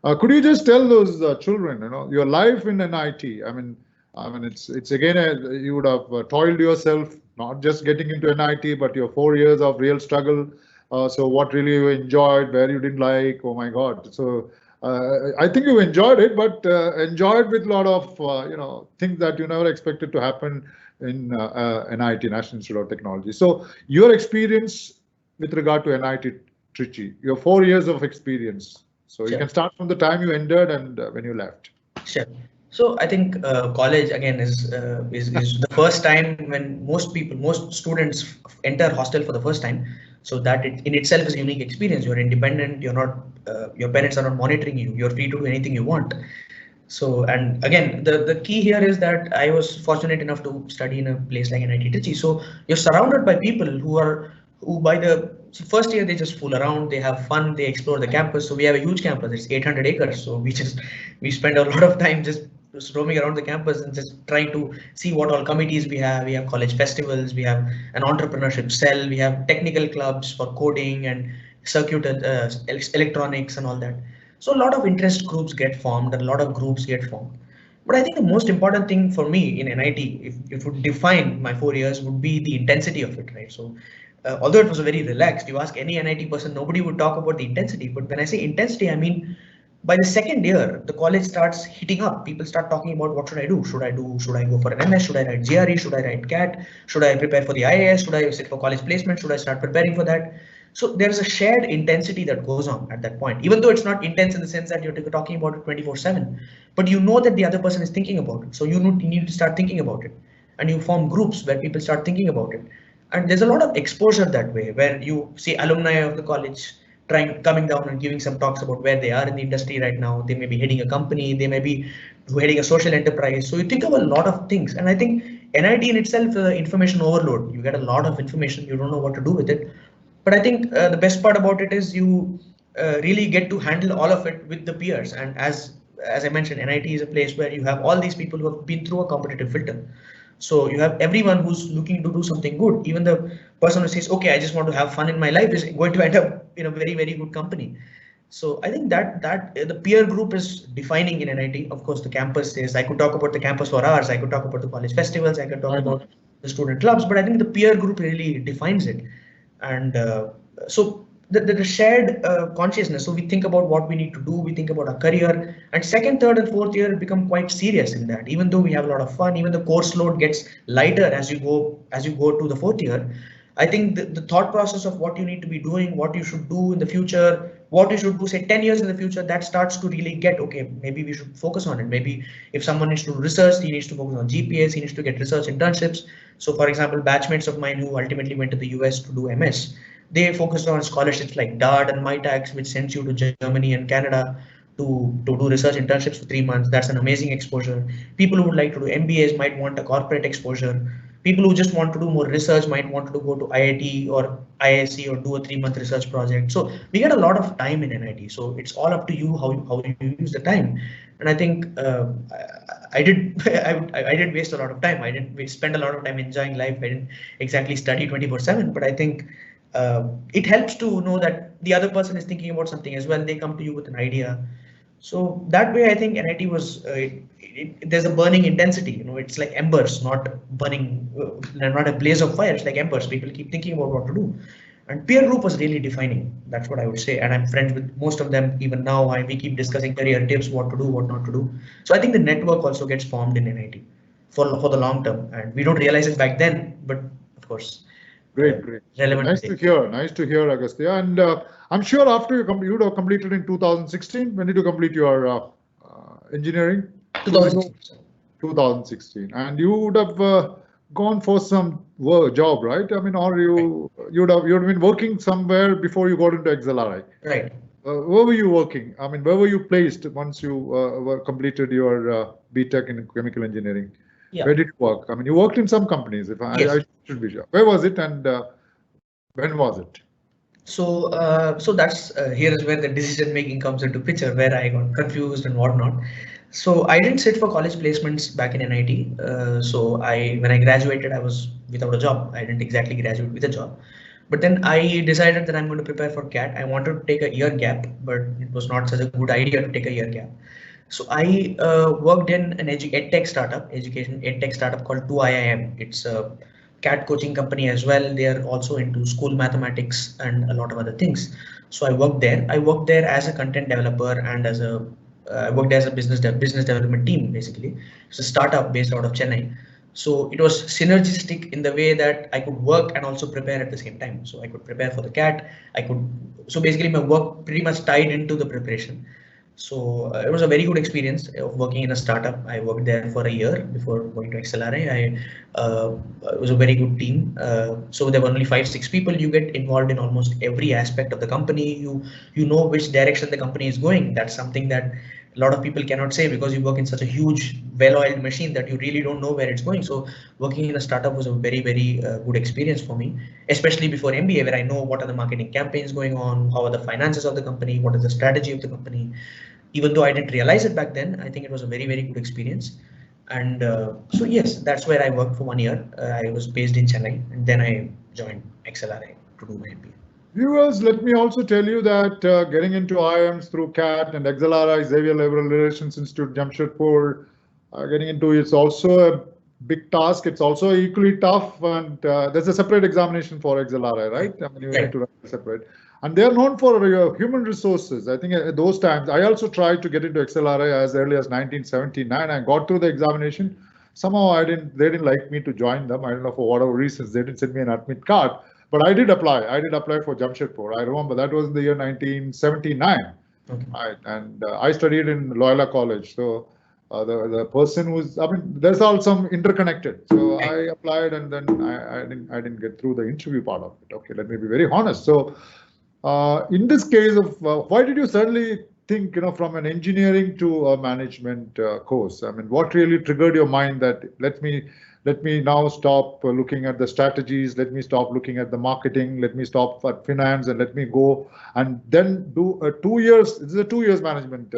Could you just tell those children, your life in NIT? I mean, it's again, you would have toiled yourself, not just getting into NIT, but your 4 years of real struggle. So what really you enjoyed, where you didn't like, oh my God. So I think you enjoyed it, but enjoyed with a lot of, things that you never expected to happen in NIT, National Institute of Technology. So your experience with regard to NIT Trichy, your 4 years of experience. So you can start from the time you entered and when you left. Sure. So I think college again is the first time when most students enter hostel for the first time. So that in itself is a unique experience. You're independent. You're not. Your parents are not monitoring you. You're free to do anything you want. So, and again, the key here is that I was fortunate enough to study in a place like NIT Trichy. So you're surrounded by people who by the first year they just fool around, they have fun, they explore the campus. So we have a huge campus. It's 800 acres. So we spend a lot of time just roaming around the campus and just trying to see what all committees we have. We have college festivals, we have an entrepreneurship cell, we have technical clubs for coding and circuit electronics and all that. So a lot of interest groups get formed, and a lot of groups get formed. But I think the most important thing for me in NIT, if it would define my 4 years, would be the intensity of it, right? So although it was a very relaxed, you ask any NIT person, nobody would talk about the intensity. But when I say intensity, I mean, by the second year, the college starts heating up. People start talking about what should I do? Should I go for an MS? Should I write GRE? Should I write CAT? Should I prepare for the IAS? Should I sit for college placement? Should I start preparing for that? So there is a shared intensity that goes on at that point, even though it's not intense in the sense that you're talking about it 24/7, but you know that the other person is thinking about it. So you need to start thinking about it, and you form groups where people start thinking about it. And there's a lot of exposure that way, where you see alumni of the college coming down and giving some talks about where they are in the industry right now. They may be heading a company, they may be heading a social enterprise. So you think of a lot of things. And I think NIT in itself, information overload. You get a lot of information, you don't know what to do with it. But I think the best part about it is you really get to handle all of it with the peers. And as I mentioned, NIT is a place where you have all these people who have been through a competitive filter. So you have everyone who's looking to do something good. Even the person who says, okay, I just want to have fun in my life is going to end up in a very, very good company. So I think that the peer group is defining in NIT. Of course, the campus is, I could talk about the campus for hours. I could talk about the college festivals. I could talk about the student clubs, but I think the peer group really defines it. And so the shared consciousness. So we think about what we need to do. We think about our career, and second, third, and fourth year become quite serious in that. Even though we have a lot of fun, even the course load gets lighter as you go to the fourth year. I think the thought process of what you need to be doing, what you should do in the future, what you should do, say 10 years in the future, that starts to really get, okay, maybe we should focus on it. Maybe if someone needs to do research, he needs to focus on GPAs, he needs to get research internships. So for example, batchmates of mine who ultimately went to the US to do MS, they focused on scholarships like DART and MITAX, which sends you to Germany and Canada to do research internships for 3 months. That's an amazing exposure. People who would like to do MBAs might want a corporate exposure. People who just want to do more research might want to go to IIT or IISc or do a 3-month research project. So we get a lot of time in NIT. So it's all up to you how you use the time. And I think I did I did waste a lot of time. I didn't spend a lot of time enjoying life. I didn't exactly study 24/7, but I think it helps to know that the other person is thinking about something as well. They come to you with an idea. So that way, I think NIT was, there's a burning intensity, it's like embers, not burning, not a blaze of fire, it's like embers. People keep thinking about what to do. And peer group was really defining. That's what I would say. And I'm friends with most of them even now. We keep discussing career tips, what to do, what not to do. So I think the network also gets formed in NIT for the long term. And we don't realize it back then, but of course. Great. Relevant. Nice to hear, Agastya. And I'm sure after you would have completed in 2016. When did you complete your engineering? 2016. And you would have gone for some job, right? I mean, or you would have been working somewhere before you got into XLRI. Right. Where were you working? I mean, where were you placed once you completed your BTech in chemical engineering? Yeah. Where did you work? I mean, you worked in some companies. Yes. I should be sure. Where was it, and when was it? So, that's here is where the decision making comes into picture, where I got confused and whatnot. So I didn't sit for college placements back in NIT. So when I graduated, I was without a job. I didn't exactly graduate with a job. But then I decided that I'm going to prepare for CAT. I wanted to take a year gap, but it was not such a good idea to take a year gap. So I worked in an edtech startup, education edtech startup called 2IIM. It's a CAT coaching company as well. They are also into school mathematics and a lot of other things. So I worked there. I worked there as a content developer and I worked as a business development team, basically. It's a startup based out of Chennai. So it was synergistic in the way that I could work and also prepare at the same time. So I could prepare for the CAT. So basically my work pretty much tied into the preparation. So it was a very good experience of working in a startup. I worked there for a year before going to XLRI. It was a very good team. So there were only 5-6 people. You get involved in almost every aspect of the company. You know which direction the company is going. That's something that a lot of people cannot say, because you work in such a huge, well-oiled machine that you really don't know where it's going. So working in a startup was a very, very good experience for me, especially before MBA, where I know what are the marketing campaigns going on, how are the finances of the company, what is the strategy of the company. Even though I didn't realize it back then, I think it was a very, very good experience. And so yes, that's where I worked for 1 year. I was based in Chennai, and then I joined XLRI to do my MBA. Viewers, let me also tell you that getting into IIMs through CAT and XLRI, Xavier Liberal Relations Institute, Jamshedpur, getting into it's also a big task. It's also equally tough, and there's a separate examination for XLRI, right? I mean, you need to write separate. And they're known for human resources. I think at those times, I also tried to get into XLRI as early as 1979. I got through the examination. Somehow they didn't like me to join them. I don't know, for whatever reasons, they didn't send me an admit card. But I did apply. I did apply for Jamshedpur. I remember that was in the year 1979. Okay. And I studied in Loyola College. So the person who's, I mean, there's all some interconnected. So I applied and then I didn't get through the interview part of it. Okay, let me be very honest. So in this case of why did you suddenly think, from an engineering to a management course? I mean, what really triggered your mind that let me now stop looking at the strategies, let me stop looking at the marketing, let me stop at finance, and let me go and then do a 2 years. This is a 2 years management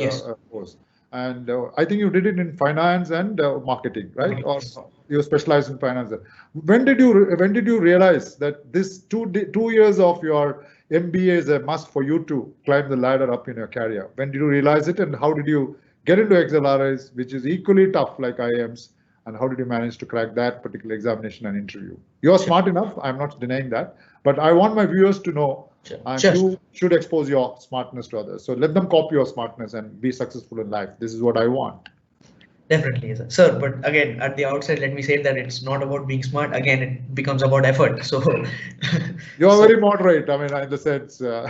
course. And I think you did it in finance and marketing, right? Or you specialized in finance. When did you realize that this 2 years of your MBA is a must for you to climb the ladder up in your career? When did you realize it, and how did you get into XLRIs, which is equally tough like IIMs, and how did you manage to crack that particular examination and interview? You're smart enough, I'm not denying that, but I want my viewers to know, and you should expose your smartness to others. So let them copy your smartness and be successful in life. This is what I want. Definitely, sir. But again, at the outset, let me say that it's not about being smart. Again, it becomes about effort. So you are very moderate. I mean, in the sense. So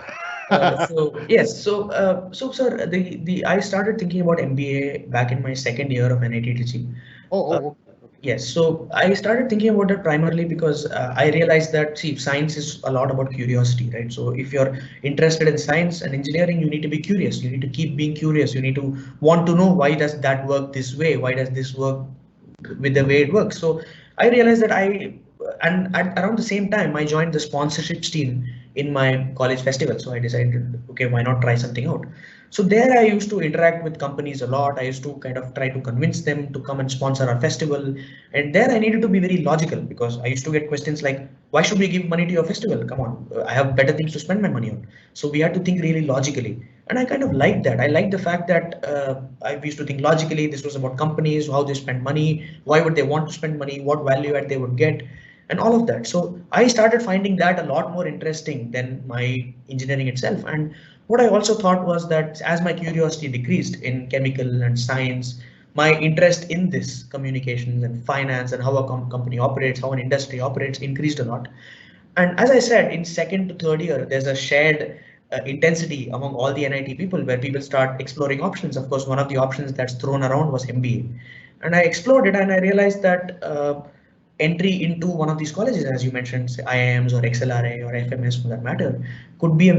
yes. So sir, I started thinking about MBA back in my second year of NIT Trichy. Okay. Yes, so I started thinking about it primarily because I realized that, see, science is a lot about curiosity, right? So if you're interested in science and engineering, you need to be curious. You need to keep being curious. You need to want to know, why does that work this way? Why does this work with the way it works? So I realized that and at around the same time, I joined the sponsorships team in my college festival. So I decided, okay, why not try something out? So there I used to interact with companies a lot. I used to kind of try to convince them to come and sponsor our festival. And there I needed to be very logical, because I used to get questions like, why should we give money to your festival? Come on, I have better things to spend my money on. So we had to think really logically. And I kind of liked that. I liked the fact that I used to think logically. This was about companies, how they spend money, why would they want to spend money, what value add they would get, and all of that. So I started finding that a lot more interesting than my engineering itself. And what I also thought was that as my curiosity decreased in chemical and science, my interest in this communications and finance and how a company operates, how an industry operates, increased a lot. And as I said, in second to third year, there's a shared intensity among all the NIT people where people start exploring options. Of course, one of the options that's thrown around was MBA. And I explored it and I realized that entry into one of these colleges, as you mentioned, say IIMs or XLRI or FMS for that matter, could be could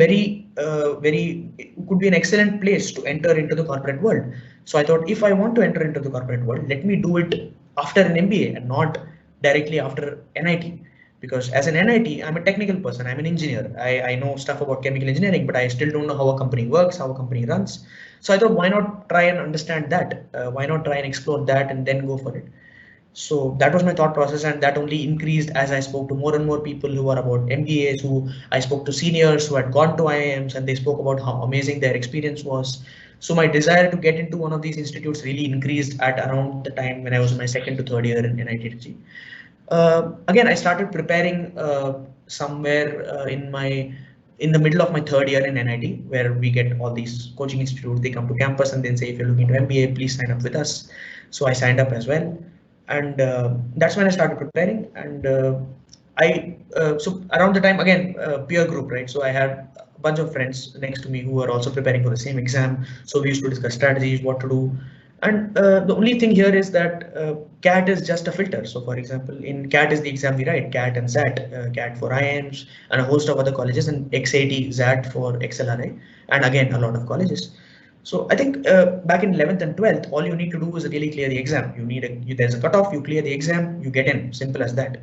be an excellent place to enter into the corporate world. So I thought, if I want to enter into the corporate world, let me do it after an MBA and not directly after NIT. Because as an NIT, I'm a technical person, I'm an engineer. I know stuff about chemical engineering, but I still don't know how a company works, how a company runs. So I thought, why not try and understand that? Why not try and explore that and then go for it? So that was my thought process, and that only increased as I spoke to more and more people who are about MBAs, who I spoke to seniors who had gone to IIMs, and they spoke about how amazing their experience was. So my desire to get into one of these institutes really increased at around the time when I was in my second to third year in NIT. Again, I started preparing somewhere in the middle of my third year in NIT, where we get all these coaching institutes. They come to campus and then say, if you're looking to MBA, please sign up with us. So I signed up as well. And that's when I started preparing. And so around the time, again, peer group, right? So I had a bunch of friends next to me who were also preparing for the same exam. So we used to discuss strategies, what to do. And the only thing here is that CAT is just a filter. So for example, in CAT is the exam we write, CAT and XAT, CAT for IIMs and a host of other colleges, and XAT, XAT for XLRI, and again, a lot of colleges. So I think back in 11th and 12th, all you need to do is really clear the exam. There's a cutoff, you clear the exam, you get in, simple as that.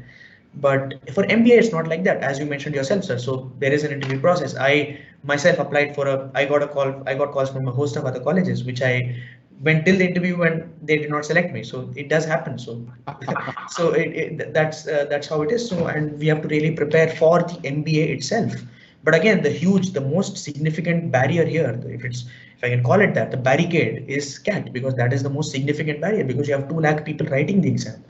But for MBA, it's not like that, as you mentioned yourself, sir. So there is an interview process. I myself applied I got calls from a host of other colleges, which I went till the interview and they did not select me. So it does happen. So that's how it is. So, and we have to really prepare for the MBA itself. But again, the most significant barrier here, if I can call it that, the barricade is CAT, because that is the most significant barrier, because you have 2 lakh people writing the exam.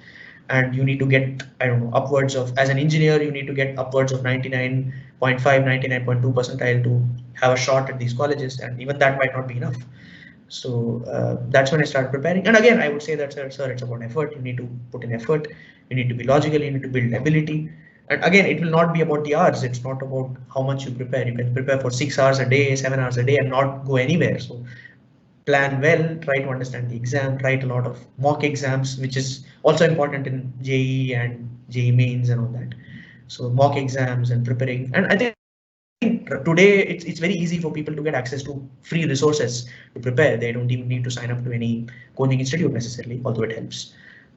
And you need to get, I don't know, upwards of, as an engineer, you need to get upwards of 99.5, 99.2 percentile to have a shot at these colleges. And even that might not be enough. So that's when I started preparing. And again, I would say that, sir, it's about effort. You need to put in effort. You need to be logical. You need to build ability. And again, it will not be about the hours. It's not about how much you prepare. You can prepare for 6 hours a day, 7 hours a day, and not go anywhere. So plan well, try to understand the exam, write a lot of mock exams, which is also important in JEE and JEE mains and all that. So mock exams and preparing, and I think today it's very easy for people to get access to free resources to prepare. They don't even need to sign up to any coaching institute necessarily, although it helps.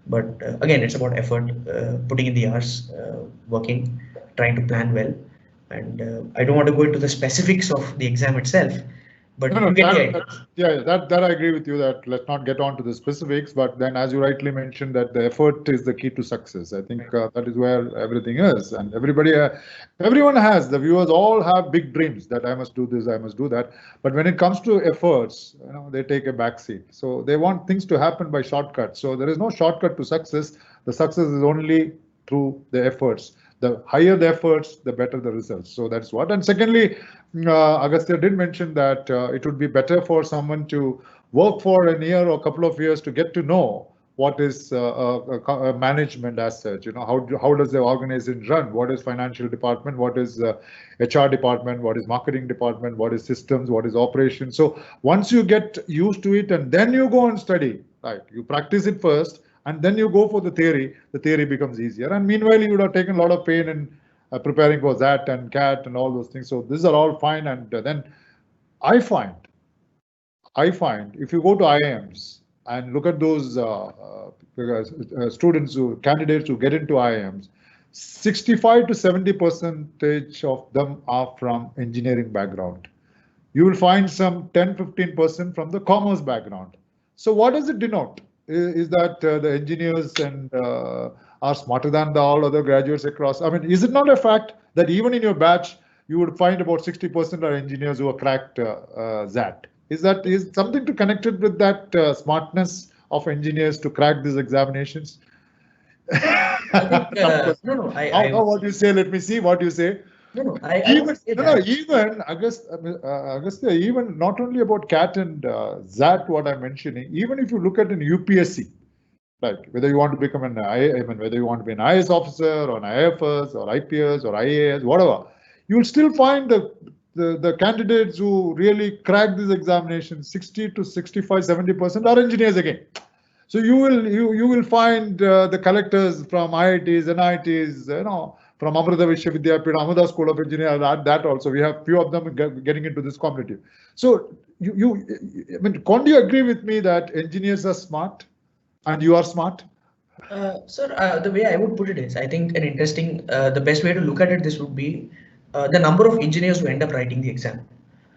But again, it's about effort, putting in the hours, working, trying to plan well. And I don't want to go into the specifics of the exam itself, but you get the idea. Yeah, that I agree with you, that let's not get on to the specifics, but then as you rightly mentioned, that the effort is the key to success. I think that is where everything is, and everyone has, the viewers all have big dreams that I must do this, I must do that. But when it comes to efforts, they take a back seat. So they want things to happen by shortcuts. So there is no shortcut to success. The success is only through the efforts. The higher the efforts, the better the results. So that's what. And secondly, Agastya did mention that it would be better for someone to work for a year or a couple of years to get to know what is management as such. How does the organization run? What is financial department? What is HR department? What is marketing department? What is systems? What is operations? So once you get used to it and then you go and study, right? You practice it first, and then you go for the theory becomes easier. And meanwhile, you would have taken a lot of pain in preparing for ZAT and CAT and all those things. So these are all fine. And then I find if you go to IIMs and look at those candidates who get into IIMs, 65 to 70% of them are from engineering background. You will find some 10-15% from the commerce background. So what does it denote? Is that the engineers and are smarter than all other graduates across? I mean, is it not a fact that even in your batch, you would find about 60% are engineers who have cracked ZAT? Is something to connect it with that smartness of engineers to crack these examinations? I think, no. What do you say? Let me see what you say. No, even Agastya, even not only about CAT and ZAT, what I'm mentioning, even if you look at an UPSC, like whether you want to become whether you want to be an IS officer or an IFS or IPS or IAS, whatever, you'll still find the candidates who really crack these examinations, 60 to 65, 70% are engineers again. So you will find the collectors from IITs, NITs, from Amrita Vishwa Vidyapeetham, Ahmedabad School of Engineering, that also. We have few of them getting into this competitive. So can't you agree with me that engineers are smart and you are smart? Sir, the way I would put it is, I think the best way to look at it, this would be the number of engineers who end up writing the exam.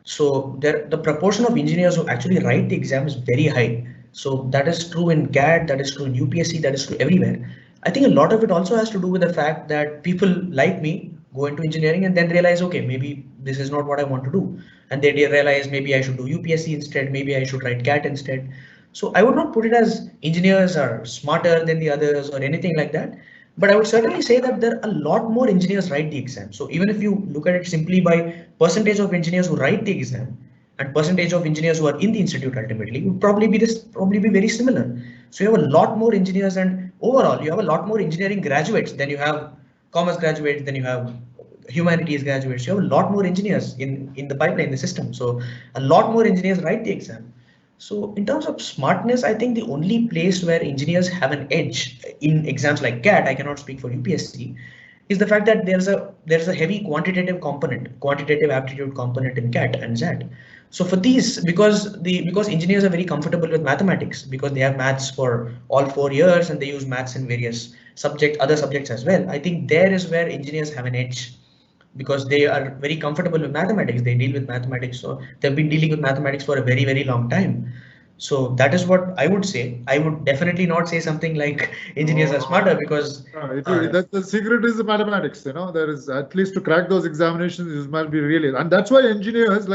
So the proportion of engineers who actually write the exam is very high. So that is true in CAT, that is true in UPSC, that is true everywhere. I think a lot of it also has to do with the fact that people like me go into engineering and then realize, okay, maybe this is not what I want to do. And they realize maybe I should do UPSC instead, maybe I should write CAT instead. So I would not put it as engineers are smarter than the others or anything like that. But I would certainly say that there are a lot more engineers write the exam. So even if you look at it simply by percentage of engineers who write the exam and percentage of engineers who are in the institute ultimately would probably be very similar. So you have a lot more engineers, and overall you have a lot more engineering graduates than you have commerce graduates, than you have humanities graduates. You have a lot more engineers in the pipeline, the system. So a lot more engineers write the exam. So in terms of smartness, I think the only place where engineers have an edge in exams like CAT, I cannot speak for UPSC, is the fact that there's a heavy quantitative aptitude component in CAT and ZAT. So for these, because engineers are very comfortable with mathematics, because they have maths for all 4 years and they use maths in various other subjects as well. I think there is where engineers have an edge, because they are very comfortable with mathematics. They deal with mathematics, so they've been dealing with mathematics for a very, very long time. So that is what I would say. I would definitely not say something like engineers are smarter, because the secret is the mathematics. There is, at least to crack those examinations, it must be really, and that's why engineers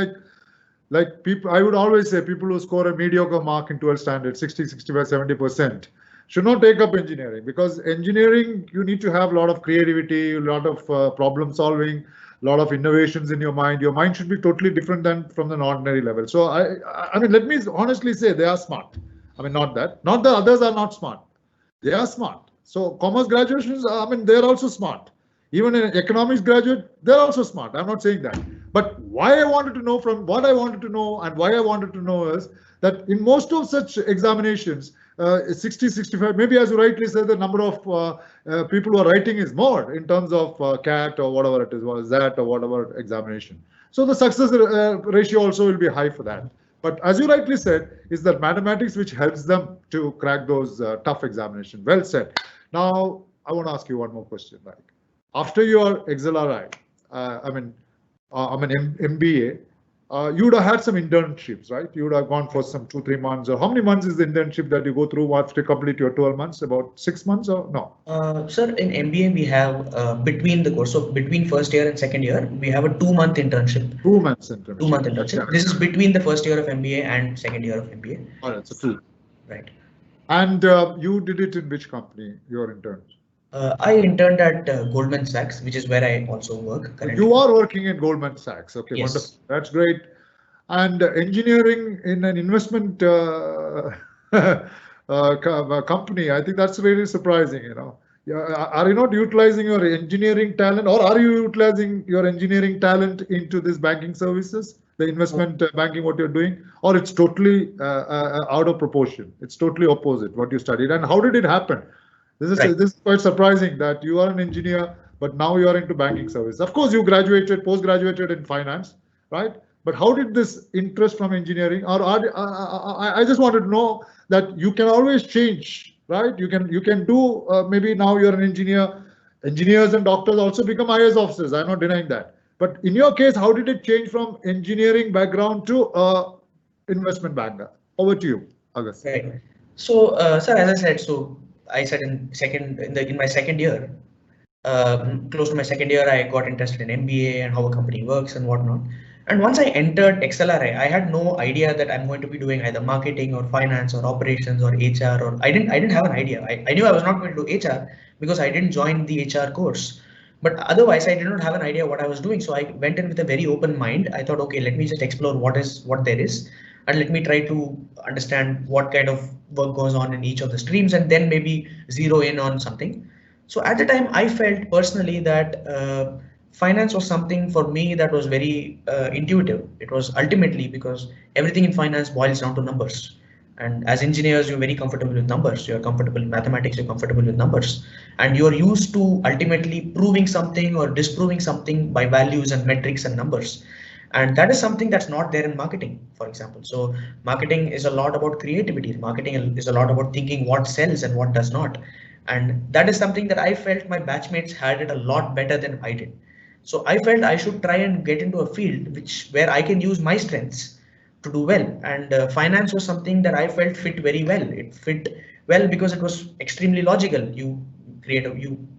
like people, I would always say people who score a mediocre mark in 12th standard, 60, 65, 70%, should not take up engineering, because engineering, you need to have a lot of creativity, a lot of problem solving, a lot of innovations in your mind. Your mind should be totally different than from an ordinary level. So I mean, let me honestly say they are smart. I mean, not the others are not smart. They are smart. So commerce graduations, I mean, they're also smart. Even an economics graduate, they're also smart. I'm not saying that. But why I wanted to know from what I wanted to know and why I wanted to know is that in most of such examinations, 60, 65, maybe as you rightly said, the number of people who are writing is more in terms of CAT or whatever it is, or ZAT or whatever examination. So the success ratio also will be high for that. But as you rightly said, is that mathematics which helps them to crack those tough examinations. Well said. Now, I want to ask you one more question. Like, after your XLRI, MBA, you would have had some internships, right? You would have gone for some 2-3 months. Or how many months is the internship that you go through after you complete your 12 months? About 6 months or no? Sir, in MBA, we have between the course, so between first year and second year, we have a 2-month internship. 2 months internship. 2-month internship. Yeah. This is between the first year of MBA and second year of MBA. All right, so 2. Right. And you did it in which company, your intern? I interned at Goldman Sachs, which is where I also work currently. You are working in Goldman Sachs. Okay, yes. Wonderful. That's great. And engineering in an investment company, I think that's really surprising. You know, are you not utilizing your engineering talent, or are you utilizing your engineering talent into this banking services, the investment banking, what you're doing, or it's totally out of proportion? It's totally opposite what you studied. And how did it happen? This is quite surprising that you are an engineer, but now you are into banking service. Of course, you post-graduated in finance, right? But how did this interest from engineering, or I just wanted to know that you can always change, right? You can do, maybe now you're an engineer. Engineers and doctors also become IAS officers. I'm not denying that. But in your case, how did it change from engineering background to investment banker? Over to you, August. Right. So, sir, as I said, in my second year, close to my second year, I got interested in MBA and how a company works and whatnot. And once I entered XLRI, I had no idea that I'm going to be doing either marketing or finance or operations or HR, or I didn't have an idea. I knew I was not going to do HR because I didn't join the HR course. But otherwise, I did not have an idea what I was doing. So I went in with a very open mind. I thought, okay, let me just explore what there is, and let me try to understand what kind of work goes on in each of the streams, and then maybe zero in on something. So at the time, I felt personally that finance was something for me that was very intuitive. It was ultimately because everything in finance boils down to numbers. And as engineers, you're very comfortable with numbers. You're comfortable in mathematics, you're comfortable with numbers. And you're used to ultimately proving something or disproving something by values and metrics and numbers. And that is something that's not there in marketing, for example. So marketing is a lot about creativity. Marketing is a lot about thinking what sells and what does not. And that is something that I felt my batchmates had it a lot better than I did. So I felt I should try and get into a field where I can use my strengths to do well. And finance was something that I felt fit very well. It fit well because it was extremely logical. You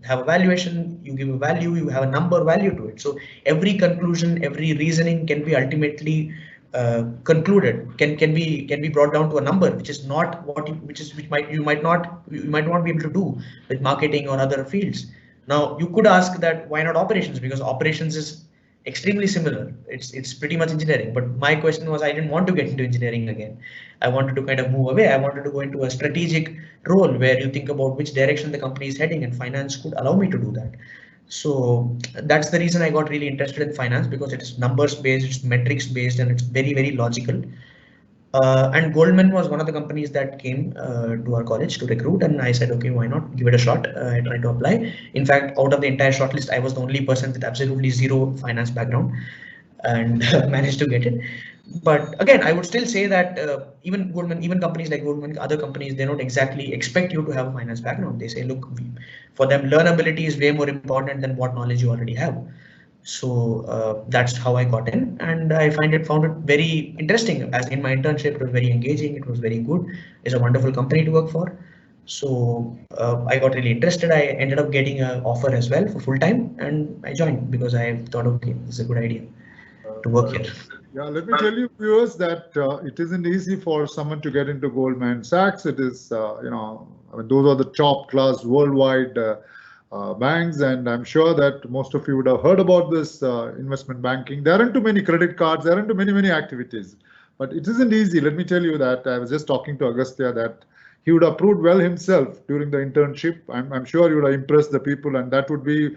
have a valuation, you give a value, you have a number value to it. So every conclusion, every reasoning can be ultimately concluded, can be brought down to a number, which is not what you might not be able to do with marketing or other fields. Now you could ask that why not operations, because operations is extremely similar. It's pretty much engineering. But my question was, I didn't want to get into engineering again. I wanted to kind of move away. I wanted to go into a strategic role where you think about which direction the company is heading, and finance could allow me to do that. So that's the reason I got really interested in finance, because it's numbers based, it's metrics based, and it's very, very logical. And Goldman was one of the companies that came to our college to recruit, and I said, okay, why not give it a shot? I tried to apply. In fact, out of the entire shortlist, I was the only person with absolutely zero finance background, and managed to get it. But again, I would still say that even companies like Goldman, other companies, they don't exactly expect you to have a finance background. They say, look, for them, learnability is way more important than what knowledge you already have. So that's how I got in, and I found it very interesting. As in my internship, it was very engaging. It was very good. It's a wonderful company to work for. So I got really interested. I ended up getting an offer as well for full time, and I joined because I thought, okay, this is a good idea to work here. Yeah, let me tell you, viewers, that it isn't easy for someone to get into Goldman Sachs. It is, those are the top class worldwide banks, and I'm sure that most of you would have heard about this investment banking. There aren't too many credit cards, there aren't too many activities, but it isn't easy. Let me tell you that I was just talking to Agastya that he would have proved well himself during the internship. I'm sure he would have impressed the people, and that would be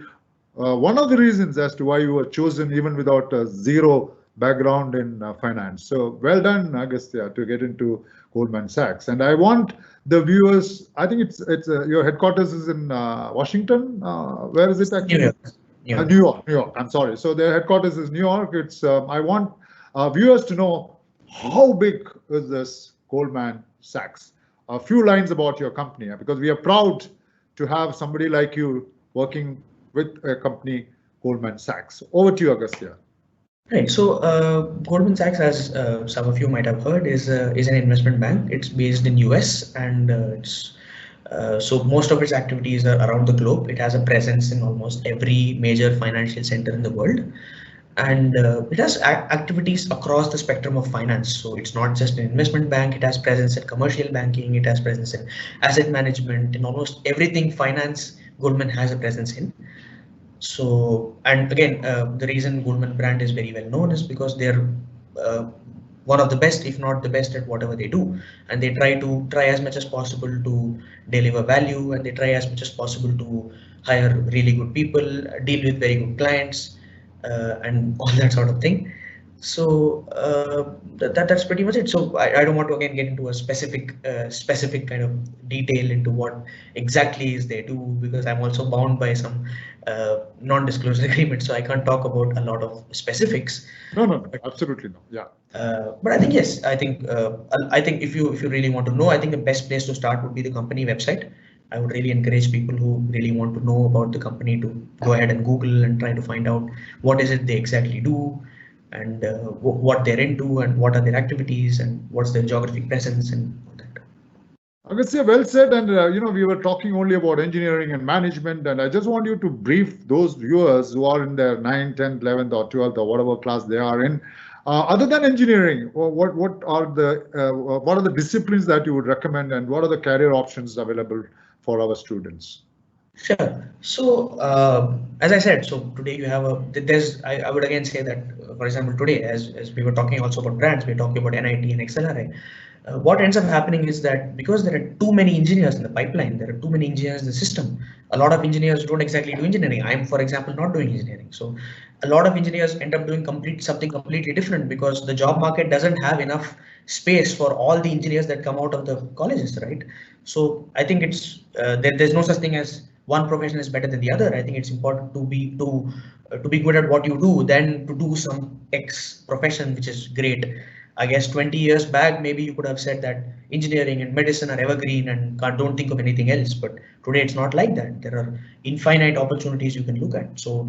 one of the reasons as to why you were chosen even without a zero background in finance. So well done, Agastya, to get into Goldman Sachs. And I want the viewers, I think it's your headquarters is in Washington. Where is it actually? New York. I'm sorry. So their headquarters is New York. It's I want viewers to know how big is this Goldman Sachs. A few lines about your company, because we are proud to have somebody like you working with a company, Goldman Sachs. Over to you, Agastya. Right. So Goldman Sachs, as some of you might have heard, is an investment bank. It's based in US, and so most of its activities are around the globe. It has a presence in almost every major financial center in the world, and it has activities across the spectrum of finance. So it's not just an investment bank. It has presence in commercial banking. It has presence in asset management. In almost everything finance, Goldman has a presence in. So, and again, the reason Goldman brand is very well known is because they're one of the best, if not the best, at whatever they do, and they try as much as possible to deliver value, and they try as much as possible to hire really good people, deal with very good clients, and all that sort of thing. So that's pretty much it. So I don't want to again get into a specific kind of detail into what exactly is they do, because I'm also bound by some non-disclosure agreement, so I can't talk about a lot of specifics. No, absolutely no. Yeah. But I think yes, I think if you really want to know, I think the best place to start would be the company website. I would really encourage people who really want to know about the company to go ahead and Google and try to find out what is it they exactly do, and what they're into, and what are their activities, and what's their geographic presence, and all that. Agastya, well said. And we were talking only about engineering and management, and I just want you to brief those viewers who are in their 9th, 10th, 11th, or 12th, or whatever class they are in. Other than engineering, what are the disciplines that you would recommend, and what are the career options available for our students? Sure. So as I said, so today you have I would again say that, for example, today, as we were talking also about brands, we're talking about NIT and XLRI. What ends up happening is that because there are too many engineers in the pipeline, there are too many engineers in the system, a lot of engineers don't exactly do engineering. I'm, for example, not doing engineering. So a lot of engineers end up doing something completely different, because the job market doesn't have enough space for all the engineers that come out of the colleges, right? So I think it's there's no such thing as one profession is better than the other. I think it's important to be good at what you do than to do some X profession, which is great. I guess 20 years back, maybe you could have said that engineering and medicine are evergreen and don't think of anything else. But today it's not like that. There are infinite opportunities you can look at. So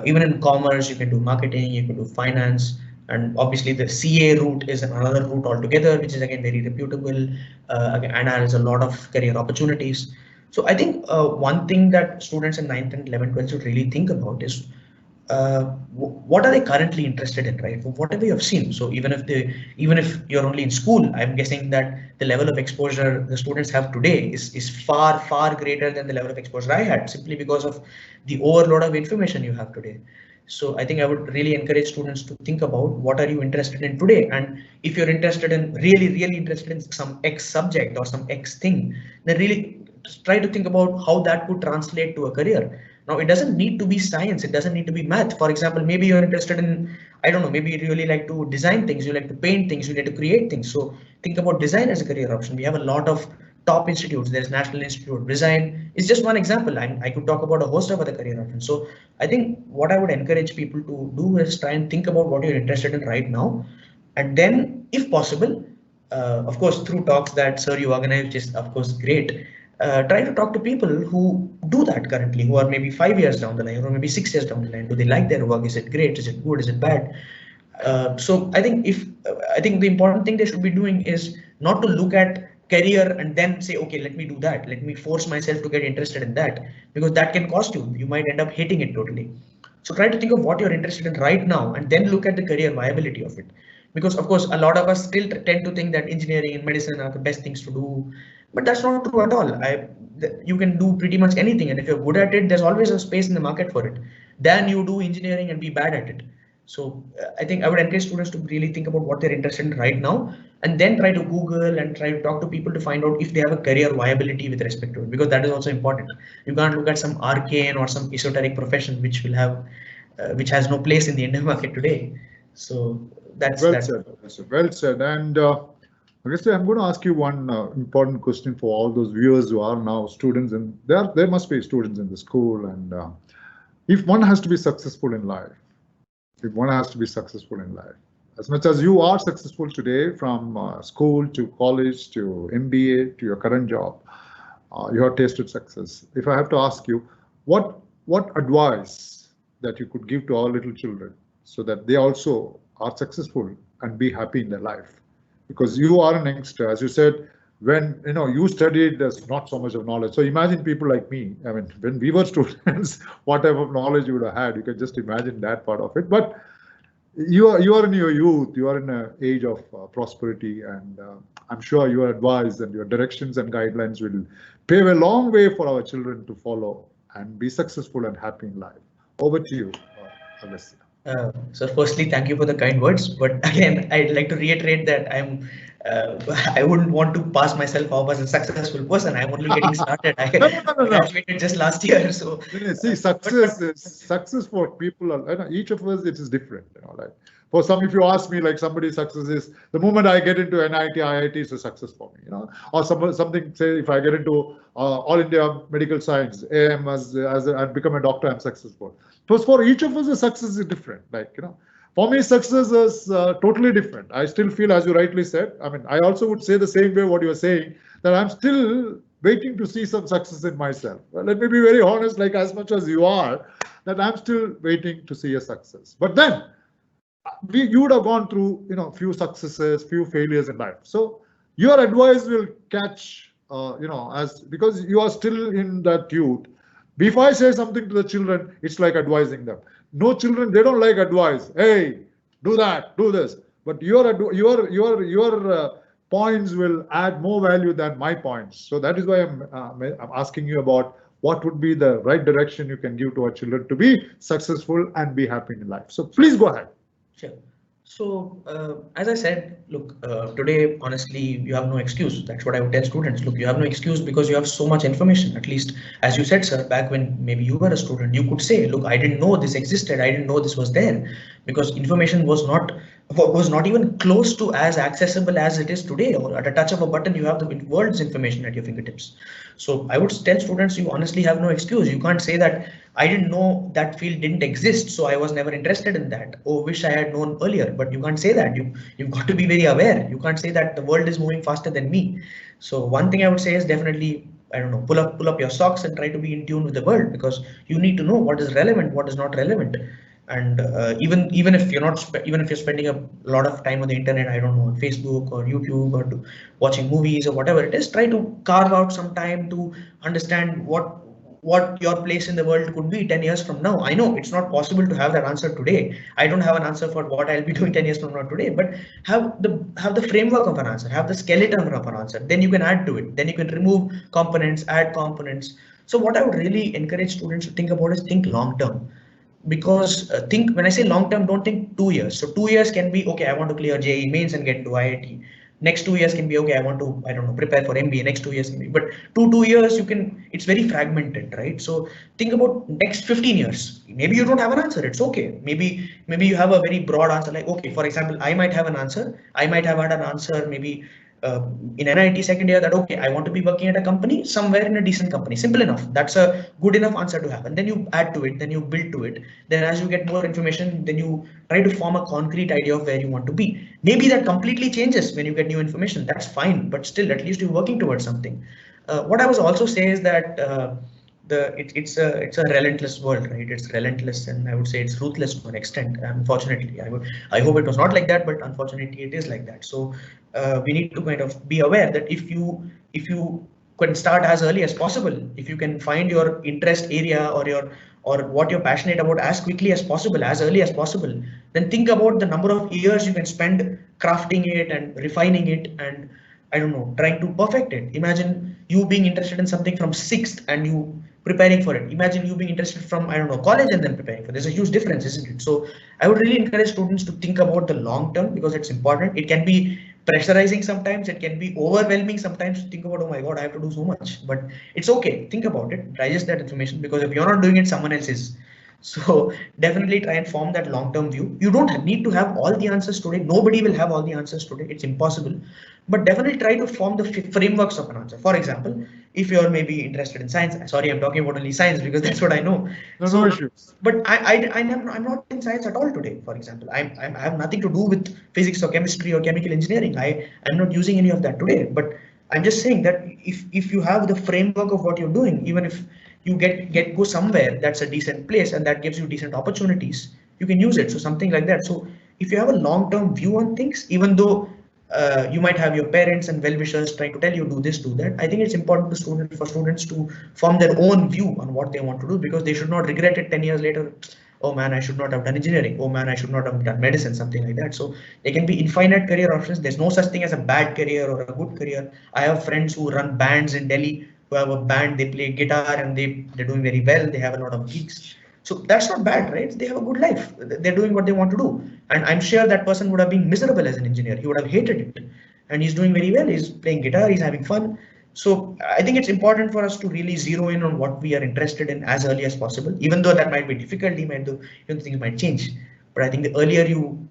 even in commerce, you can do marketing, you can do finance, and obviously the CA route is another route altogether, which is again very reputable, and has a lot of career opportunities. So I think one thing that students in 9th and 11th, 12th should really think about is what are they currently interested in, right? Whatever you have seen. So even if you're only in school, I'm guessing that the level of exposure the students have today is far greater than the level of exposure I had, simply because of the overload of information you have today. So I think I would really encourage students to think about what are you interested in today, and if you're really interested in some X subject or some X thing, then really try to think about how that would translate to a career. Now, it doesn't need to be science. It doesn't need to be math. For example, maybe you're interested in, I don't know, maybe you really like to design things, you like to paint things, you like to create things. So think about design as a career option. We have a lot of top institutes. There's National Institute of Design. It's just one example. I could talk about a host of other career options. So I think what I would encourage people to do is try and think about what you're interested in right now. And then, if possible, of course, through talks that, sir, you organize, which is, of course, great. Try to talk to people who do that currently, who are maybe 5 years down the line, or maybe 6 years down the line. Do they like their work? Is it great? Is it good? Is it bad? So I think the important thing they should be doing is not to look at career and then say, okay, let me do that. Let me force myself to get interested in that, because that can cost you. You might end up hating it totally. So try to think of what you're interested in right now, and then look at the career viability of it. Because of course, a lot of us still tend to think that engineering and medicine are the best things to do, but that's not true at all. You can do pretty much anything, and if you're good at it, there's always a space in the market for it. Then you do engineering and be bad at it. So I think I would encourage students to really think about what they're interested in right now, and then try to Google and try to talk to people to find out if they have a career viability with respect to it, because that is also important. You can't look at some arcane or some esoteric profession which will have, which has no place in the Indian market today. So that's well said. Well said. And I guess I'm going to ask you one important question for all those viewers who are now students, and there must be students in the school. And if one has to be successful in life, as much as you are successful today, from school to college to MBA to your current job, you have tasted success. If I have to ask you, what advice that you could give to our little children so that they also are successful and be happy in their life? Because you are an youngster, as you said, when you studied, there's not so much of knowledge. So imagine people like me. I mean, when we were students, what type of knowledge you would have had, you can just imagine that part of it. But you are in your youth, you are in an age of prosperity, and I'm sure your advice and your directions and guidelines will pave a long way for our children to follow and be successful and happy in life. Over to you, Agastya. So firstly, thank you for the kind words. But again, I'd like to reiterate that I wouldn't want to pass myself off as a successful person. I'm only getting started. I graduated just last year. So see, success for people, each of us, it is different. Like for some, if you ask me, like somebody's success is the moment I get into NIT, IIT is a success for me. Or something. Say if I get into All India Medical Science, AM and become a doctor, I'm successful. So for each of us, the success is different. Like, for me, success is totally different. I still feel, as you rightly said, I mean, I also would say the same way what you are saying, that I'm still waiting to see some success in myself. Well, let me be very honest, like as much as you are, that I'm still waiting to see a success. But then you would have gone through, few successes, few failures in life. So your advice will catch, because you are still in that youth. If I say something to the children, it's like advising them. No children, they don't like advice. Hey, do that, do this. But your points will add more value than my points. So that is why I'm asking you about what would be the right direction you can give to our children to be successful and be happy in life. So please go ahead. Sure. So as I said, look, today, honestly, you have no excuse. That's what I would tell students. Look, you have no excuse because you have so much information. At least, as you said, sir, back when maybe you were a student, you could say, look, I didn't know this existed. I didn't know this was there, because information was not even close to as accessible as it is today. Or at a touch of a button, you have the world's information at your fingertips. So I would tell students, you honestly have no excuse. You can't say that I didn't know that field didn't exist, so I was never interested in that. Oh, wish I had known earlier. But you can't say that. You've got to be very aware. You can't say that the world is moving faster than me. So one thing I would say is definitely, I don't know, pull up your socks and try to be in tune with the world, because you need to know what is relevant, what is not relevant. And even if you're spending a lot of time on the internet, I don't know, on Facebook or YouTube or watching movies or whatever it is, try to carve out some time to understand what your place in the world could be 10 years from now. I know it's not possible to have that answer today. I don't have an answer for what I'll be doing 10 years from now today, but have the framework of an answer, have the skeleton of an answer. Then you can add to it. Then you can remove components, add components. So what I would really encourage students to think about is think long term. Because when I say long term, don't think 2 years. So 2 years can be, okay, I want to clear JEE mains and get into IIT. Next 2 years can be, okay, I want to, I don't know, prepare for MBA. Next 2 years can be, but 2 years it's very fragmented, right? So think about next 15 years. Maybe you don't have an answer. It's okay. Maybe you have a very broad answer. Like, okay, for example, I might have an answer. I might have had an answer maybe in NIT second year that, okay, I want to be working at a company, somewhere in a decent company. Simple enough. That's a good enough answer to have. And then you add to it, then you build to it. Then as you get more information, then you try to form a concrete idea of where you want to be. Maybe that completely changes when you get new information. That's fine. But still, at least you're working towards something. What I was also say is that it's a relentless world, right? It's relentless, and I would say it's ruthless to an extent. Unfortunately, I hope it was not like that, but unfortunately it is like that. So we need to kind of be aware that if you can start as early as possible, if you can find your interest area or what you're passionate about as quickly as possible, as early as possible, then think about the number of years you can spend crafting it and refining it and, I don't know, trying to perfect it. Imagine you being interested in something from 6th and you preparing for it. Imagine you being interested from, I don't know, college and then preparing for it. There's a huge difference, isn't it? So I would really encourage students to think about the long term because it's important. It can be pressurizing sometimes, it can be overwhelming sometimes to think about, oh my God, I have to do so much, but it's okay. Think about it, digest that information, because if you're not doing it, someone else is. So definitely try and form that long-term view. You don't need to have all the answers today. Nobody will have all the answers today. It's impossible. But definitely try to form the frameworks of an answer. For example, if you're maybe interested in science, sorry, I'm talking about only science because that's what I know. No issues. But I'm not in science at all today. For example, I have nothing to do with physics or chemistry or chemical engineering. I'm not using any of that today. But I'm just saying that if you have the framework of what you're doing, even if you go somewhere that's a decent place and that gives you decent opportunities, you can use it. So something like that. So if you have a long-term view on things, even though you might have your parents and well-wishers trying to tell you do this, do that, I think it's important for students to form their own view on what they want to do, because they should not regret it 10 years later. Oh man, I should not have done engineering. Oh man, I should not have done medicine, something like that. So there can be infinite career options. There's no such thing as a bad career or a good career. I have friends who run bands in Delhi, who have a band, they play guitar and they're doing very well. They have a lot of gigs. So that's not bad, right? They have a good life. They're doing what they want to do. And I'm sure that person would have been miserable as an engineer. He would have hated it. And he's doing very well. He's playing guitar, he's having fun. So I think it's important for us to really zero in on what we are interested in as early as possible, even though that might be difficult, things might change. But I think the earlier you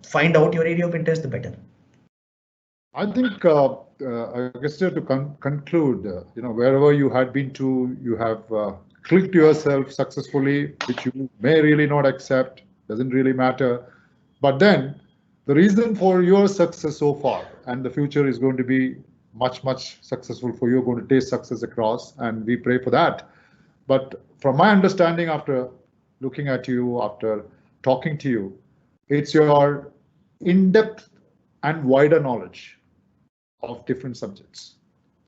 find out your area of interest, the better. I think, I guess to conclude, wherever you had been to, you have clicked yourself successfully, which you may really not accept, doesn't really matter. But then the reason for your success so far and the future is going to be much, much successful for you, going to taste success across, and we pray for that. But from my understanding, after looking at you, after talking to you, it's your in-depth and wider knowledge of different subjects.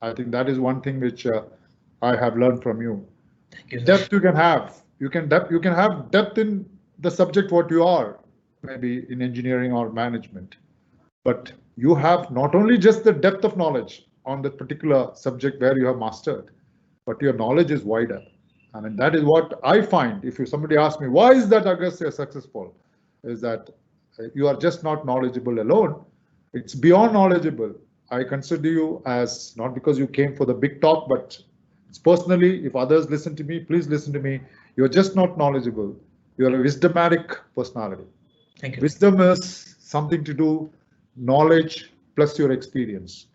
I think that is one thing which I have learned from you. Thank you, depth you can have. You can have depth in the subject what you are, maybe in engineering or management. But you have not only just the depth of knowledge on the particular subject where you have mastered, but your knowledge is wider. I mean, that is what I find. If somebody asks me, why is that Agastya successful? Is that you are just not knowledgeable alone. It's beyond knowledgeable. I consider you as, not because you came for the big talk, but it's personally, if others listen to me, please listen to me. You're just not knowledgeable. You're a wisdomatic personality. Thank you. Wisdom is something to do, knowledge plus your experience.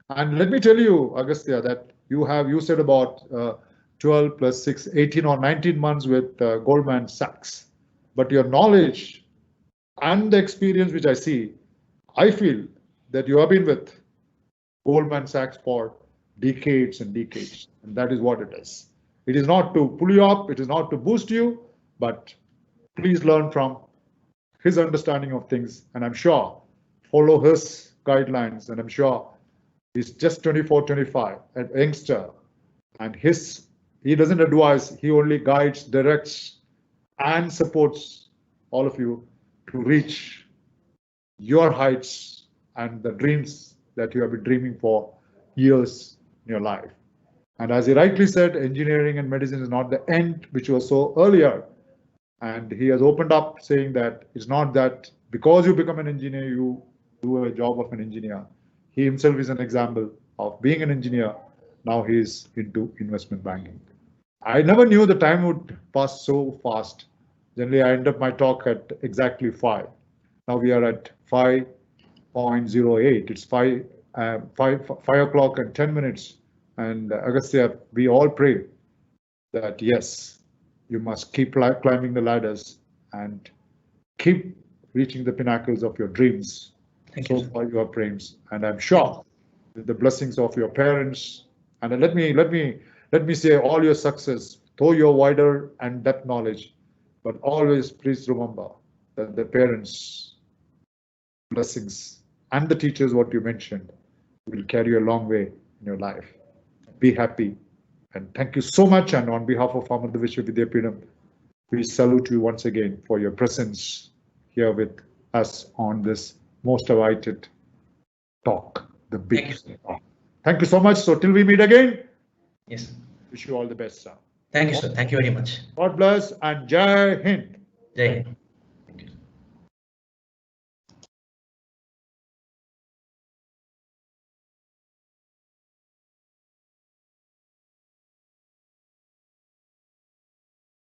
And let me tell you, Agastya, that you said about 12 plus 6, 18 or 19 months with Goldman Sachs. But your knowledge and the experience which I see, I feel that you have been with Goldman Sachs for decades and decades. And that is what it is. It is not to pull you up, it is not to boost you, but please learn from his understanding of things. And I'm sure follow his guidelines. And I'm sure he's just 24, 25, a youngster. And he doesn't advise, he only guides, directs, and supports all of you to reach your heights and the dreams that you have been dreaming for years in your life. And as he rightly said, engineering and medicine is not the end, which was so earlier. And he has opened up saying that it's not that because you become an engineer, you do a job of an engineer. He himself is an example of being an engineer. Now he's into investment banking. I never knew the time would pass so fast. Generally, I end up my talk at exactly 5. Now we are at 5:08. It's 5 o'clock and 10 minutes. And Agastya, we all pray that yes, you must keep climbing the ladders and keep reaching the pinnacles of your dreams. Thank you. So far you are praying, and I'm sure with the blessings of your parents. And let me say all your success, though your wider and depth knowledge, but always please remember that the parents' blessings and the teachers, what you mentioned, will carry you a long way in your life. Be happy. And thank you so much. And on behalf of Amartya Vishwa Vidyapeetham, we salute you once again for your presence here with us on this most awaited talk, the big talk. Thank you so much. So till we meet again. Yes. Wish you all the best, sir. Thank you, sir. Thank you very much. God bless and Jai Hind. Jai Hind.